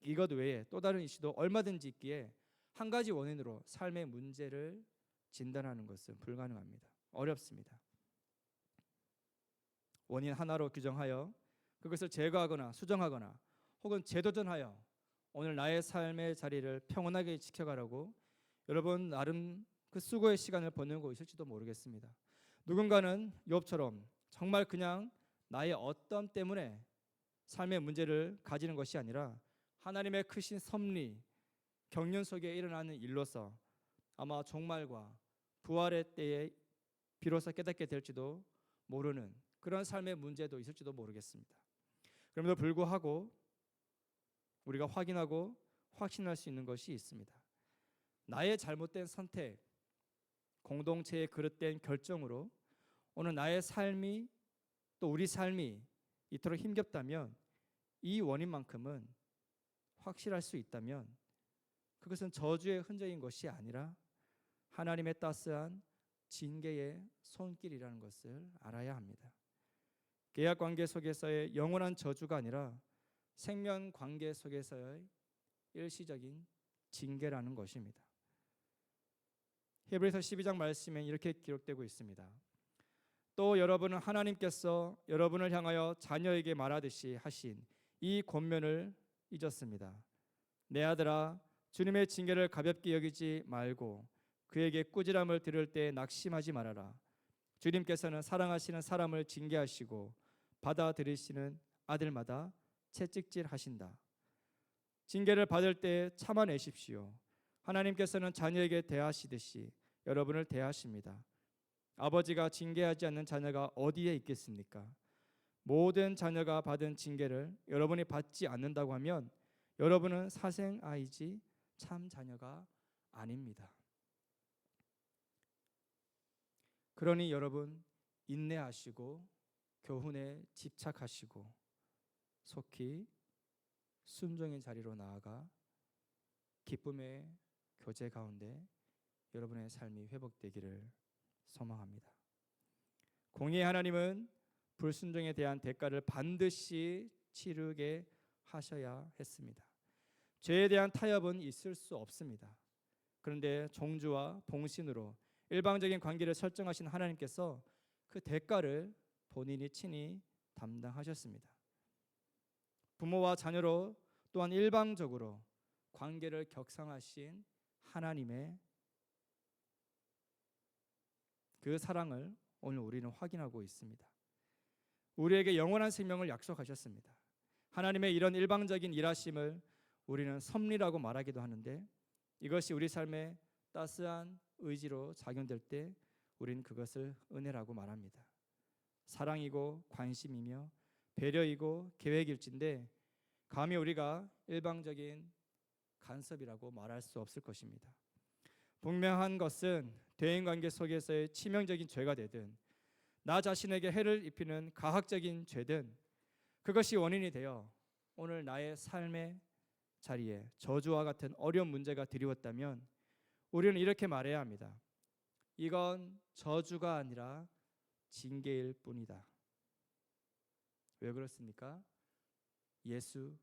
이것 외에 또 다른 이슈도 얼마든지 있기에 한 가지 원인으로 삶의 문제를 진단하는 것은 불가능합니다. 어렵습니다. 원인 하나로 규정하여 그것을 제거하거나 수정하거나 혹은 재도전하여 오늘 나의 삶의 자리를 평온하게 지켜가라고 여러분 나름 그 수고의 시간을 보내고 있을지도 모르겠습니다. 누군가는 욥처럼 정말 그냥 나의 어떤 때문에 삶의 문제를 가지는 것이 아니라 하나님의 크신 섭리, 경륜 속에 일어나는 일로서 아마 종말과 부활의 때에 비로소 깨닫게 될지도 모르는 그런 삶의 문제도 있을지도 모르겠습니다. 그럼에도 불구하고 우리가 확인하고 확신할 수 있는 것이 있습니다. 나의 잘못된 선택, 공동체의 그릇된 결정으로 오늘 나의 삶이 또 우리 삶이 이토록 힘겹다면 이 원인만큼은 확실할 수 있다면 그것은 저주의 흔적인 것이 아니라 하나님의 따스한 징계의 손길이라는 것을 알아야 합니다. 계약 관계 속에서의 영원한 저주가 아니라 생명 관계 속에서의 일시적인 징계라는 것입니다. 히브리서 12장 말씀에 이렇게 기록되고 있습니다. 또 여러분은 하나님께서 여러분을 향하여 자녀에게 말하듯이 하신 이 권면을 잊었습니다. 내 아들아, 주님의 징계를 가볍게 여기지 말고 그에게 꾸지람을 들을 때 낙심하지 말아라. 주님께서는 사랑하시는 사람을 징계하시고 받아들이시는 아들마다 채찍질하신다. 징계를 받을 때 참아내십시오. 하나님께서는 자녀에게 대하시듯이 여러분을 대하십니다. 아버지가 징계하지 않는 자녀가 어디에 있겠습니까? 모든 자녀가 받은 징계를 여러분이 받지 않는다고 하면 여러분은 사생 아이지 참 자녀가 아닙니다. 그러니 여러분 인내하시고 교훈에 집착하시고 속히 순종의 자리로 나아가 기쁨의 교제 가운데 여러분의 삶이 회복되기를 소망합니다. 공의의 하나님은 불순종에 대한 대가를 반드시 치르게 하셔야 했습니다. 죄에 대한 타협은 있을 수 없습니다. 그런데 종주와 봉신으로 일방적인 관계를 설정하신 하나님께서 그 대가를 본인이 친히 담당하셨습니다. 부모와 자녀로 또한 일방적으로 관계를 격상하신 하나님의 그 사랑을 오늘 우리는 확인하고 있습니다. 우리에게 영원한 생명을 약속하셨습니다. 하나님의 이런 일방적인 일하심을 우리는 섭리라고 말하기도 하는데, 이것이 우리 삶에 따스한 의지로 작용될 때 우리는 그것을 은혜라고 말합니다. 사랑이고 관심이며 배려이고 계획일진데 감히 우리가 일방적인 간섭이라고 말할 수 없을 것입니다. 분명한 것은 대인관계 속에서의 치명적인 죄가 되든 나 자신에게 해를 입히는 가학적인 죄든 그것이 원인이 되어 오늘 나의 삶의 자리에 저주와 같은 어려운 문제가 드리웠다면 우리는 이렇게 말해야 합니다. 이건 저주가 아니라 징계일 뿐이다. 왜 그렇습니까? 예수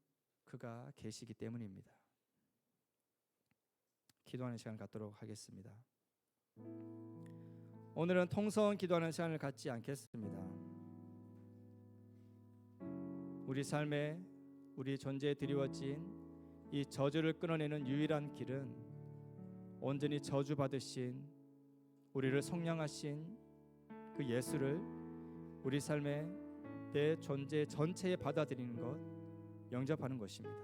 그가 계시기 때문입니다. 기도하는 시간을 갖도록 하겠습니다. 오늘은 통성 기도하는 시간을 갖지 않겠습니다. 우리 삶에 우리 존재에 드리워진 이 저주를 끊어내는 유일한 길은 온전히 저주받으신 우리를 속량하신 그 예수를 우리 삶의 내 존재 전체에 받아들이는 것, 영접하는 것입니다.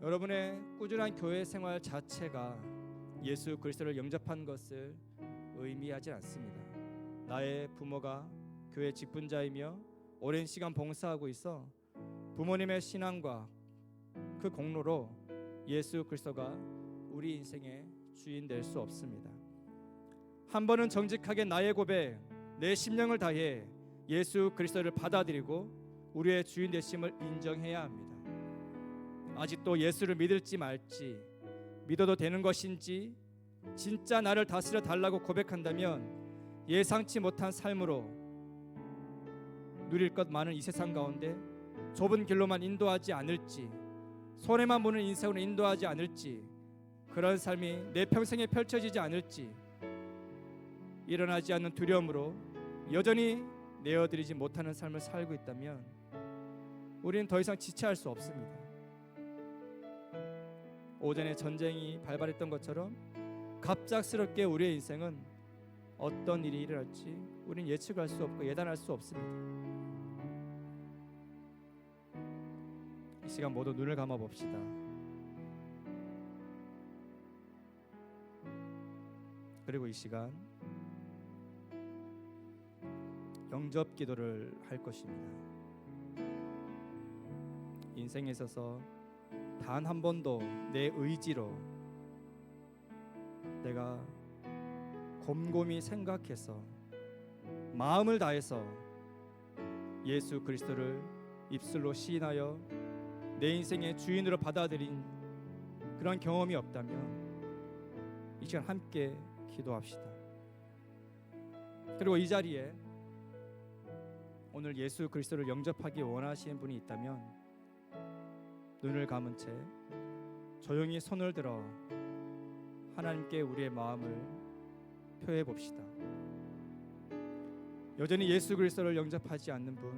여러분의 꾸준한 교회 생활 자체가 예수 그리스도를 영접한 것을 의미하지 않습니다. 나의 부모가 교회 직분자이며 오랜 시간 봉사하고 있어 부모님의 신앙과 그 공로로 예수 그리스도가 우리 인생의 주인 될 수 없습니다. 한 번은 정직하게 나의 고백, 내 심령을 다해 예수 그리스도를 받아들이고 우리의 주인 되심을 인정해야 합니다. 아직도 예수를 믿을지 말지, 믿어도 되는 것인지, 진짜 나를 다스려 달라고 고백한다면 예상치 못한 삶으로 누릴 것 많은 이 세상 가운데 좁은 길로만 인도하지 않을지, 손해만 보는 인생으로 인도하지 않을지, 그런 삶이 내 평생에 펼쳐지지 않을지, 일어나지 않는 두려움으로 여전히 내어드리지 못하는 삶을 살고 있다면 우리는 더 이상 지체할 수 없습니다. 오전에 전쟁이 발발했던 것처럼 갑작스럽게 우리의 인생은 어떤 일이 일어날지 우리는 예측할 수 없고 예단할 수 없습니다. 이 시간 모두 눈을 감아 봅시다. 그리고 이 시간 영접 기도를 할 것입니다. 인생에 있어서 단 한 번도 내 의지로 내가 곰곰이 생각해서 마음을 다해서 예수 그리스도를 입술로 시인하여 내 인생의 주인으로 받아들인 그런 경험이 없다면 이 시간 함께 기도합시다. 그리고 이 자리에 오늘 예수 그리스도를 영접하기 원하시는 분이 있다면 눈을 감은 채 조용히 손을 들어 하나님께 우리의 마음을 표해 봅시다. 여전히 예수 그리스도를 영접하지 않는 분,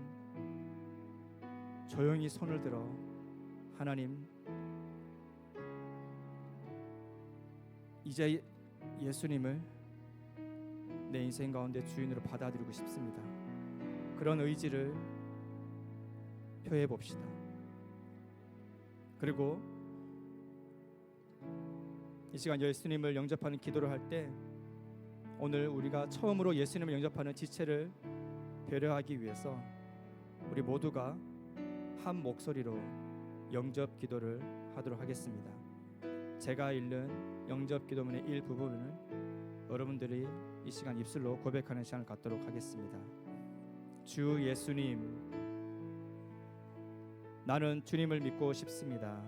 조용히 손을 들어 하나님, 이제 예수님을 내 인생 가운데 주인으로 받아들이고 싶습니다. 그런 의지를 표해 봅시다. 그리고 이 시간 예수님을 영접하는 기도를 할 때 오늘 우리가 처음으로 예수님을 영접하는 지체를 배려하기 위해서 우리 모두가 한 목소리로 영접 기도를 하도록 하겠습니다. 제가 읽는 영접 기도문의 일부분을 여러분들이 이 시간 입술로 고백하는 시간을 갖도록 하겠습니다. 주 예수님, 나는 주님을 믿고 싶습니다.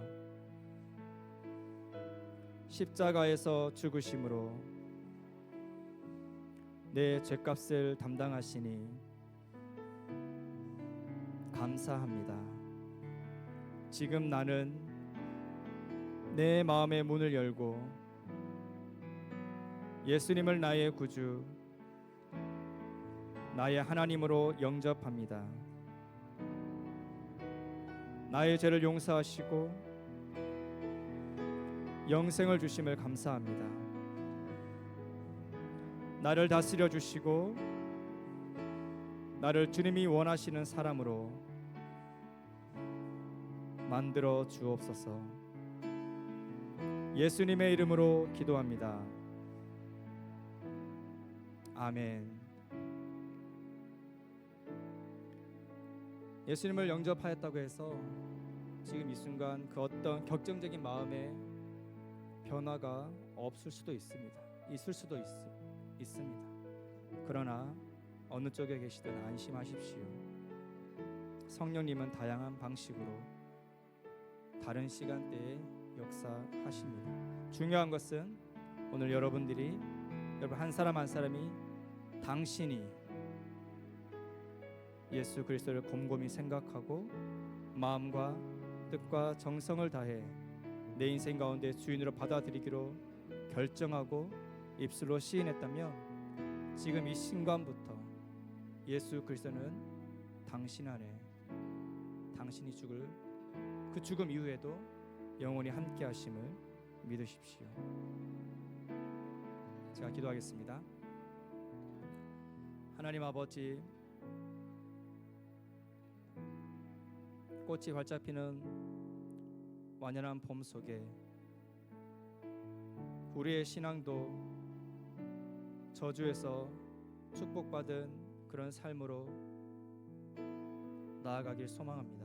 십자가에서 죽으심으로 내 죄값을 담당하시니 감사합니다. 지금 나는 내 마음의 문을 열고 예수님을 나의 구주, 나의 하나님으로 영접합니다. 나의 죄를 용서하시고 영생을 주심을 감사합니다. 나를 다스려 주시고 나를 주님이 원하시는 사람으로 만들어 주옵소서. 예수님의 이름으로 기도합니다. 아멘. 예수님을 영접하였다고 해서 지금 이 순간 그 어떤 격정적인 마음에 변화가 없을 수도 있습니다. 있을 수도 있습니다. 그러나 어느 쪽에 계시든 안심하십시오. 성령님은 다양한 방식으로 다른 시간대에 역사하십니다. 중요한 것은 오늘 여러분 한 사람 한 사람이 당신이 예수 그리스도를 곰곰이 생각하고 마음과 뜻과 정성을 다해 내 인생 가운데 주인으로 받아들이기로 결정하고 입술로 시인했다면 지금 이 순간부터 예수 그리스도는 당신 안에 당신이 죽을 그 죽음 이후에도 영원히 함께 하심을 믿으십시오. 제가 기도하겠습니다. 하나님 아버지, 꽃이 활짝 피는 완연한 봄 속에 우리의 신앙도 저주에서 축복받은 그런 삶으로 나아가길 소망합니다.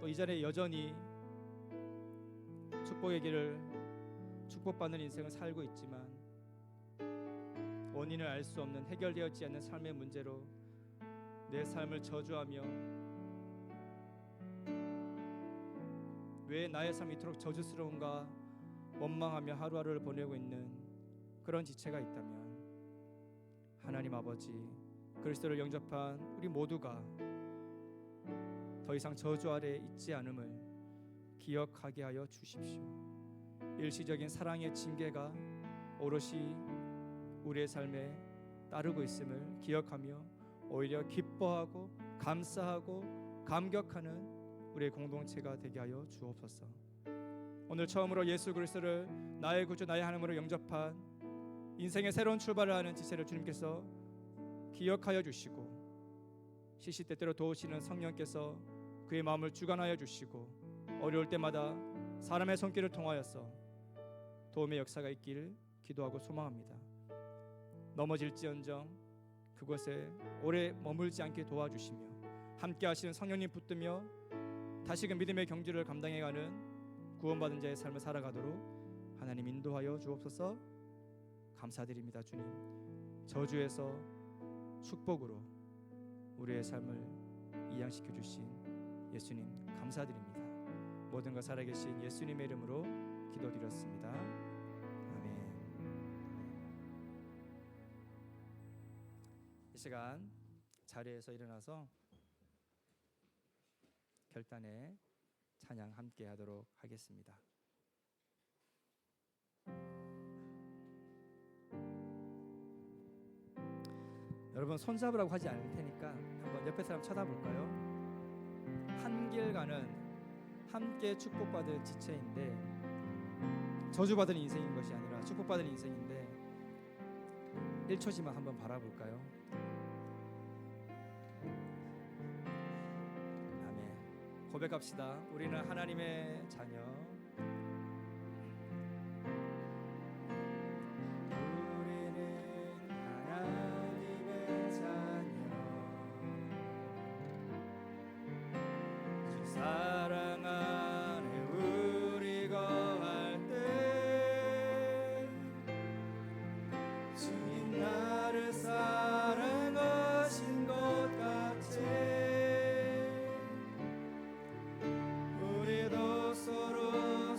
또 이 자리에 여전히 축복의 길을 축복받는 인생을 살고 있지만 원인을 알 수 없는 해결되었지 않는 삶의 문제로 내 삶을 저주하며 왜 나의 삶이 이토록 저주스러운가 원망하며 하루하루를 보내고 있는 그런 지체가 있다면 하나님 아버지, 그리스도를 영접한 우리 모두가 더 이상 저주 아래 있지 않음을 기억하게 하여 주십시오. 일시적인 사랑의 징계가 오롯이 우리의 삶에 따르고 있음을 기억하며 오히려 기뻐하고 감사하고 감격하는 우리의 공동체가 되게 하여 주옵소서. 오늘 처음으로 예수 그리스도를 나의 구주 나의 하나님으로 영접한 인생의 새로운 출발을 하는 지체를 주님께서 기억하여 주시고 시시때때로 도우시는 성령께서 그의 마음을 주관하여 주시고 어려울 때마다 사람의 손길을 통하여서 도움의 역사가 있기를 기도하고 소망합니다. 넘어질지언정 그곳에 오래 머물지 않게 도와주시며 함께 하시는 성령님 붙들며 다시금 믿음의 경주를 감당해가는 구원받은 자의 삶을 살아가도록 하나님 인도하여 주옵소서. 감사드립니다. 주님, 저주에서 축복으로 우리의 삶을 이양시켜 주신 예수님 감사드립니다. 모든 것 살아계신 예수님의 이름으로 기도드렸습니다. 아멘. 이 시간 자리에서 일어나서 결단의 찬양 함께 하도록 하겠습니다. 여러분 손잡으라고 하지 않을 테니까 한번 옆에 사람 쳐다볼까요? 한 길 가는 함께 축복받은 지체인데 저주받은 인생인 것이 아니라 축복받은 인생인데 1초지만 한번 바라볼까요? 아멘. 고백합시다. 우리는 하나님의 자녀. 우리도 서로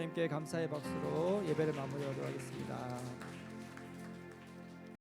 하나님께 감사의 박수로 예배를 마무리하도록 하겠습니다.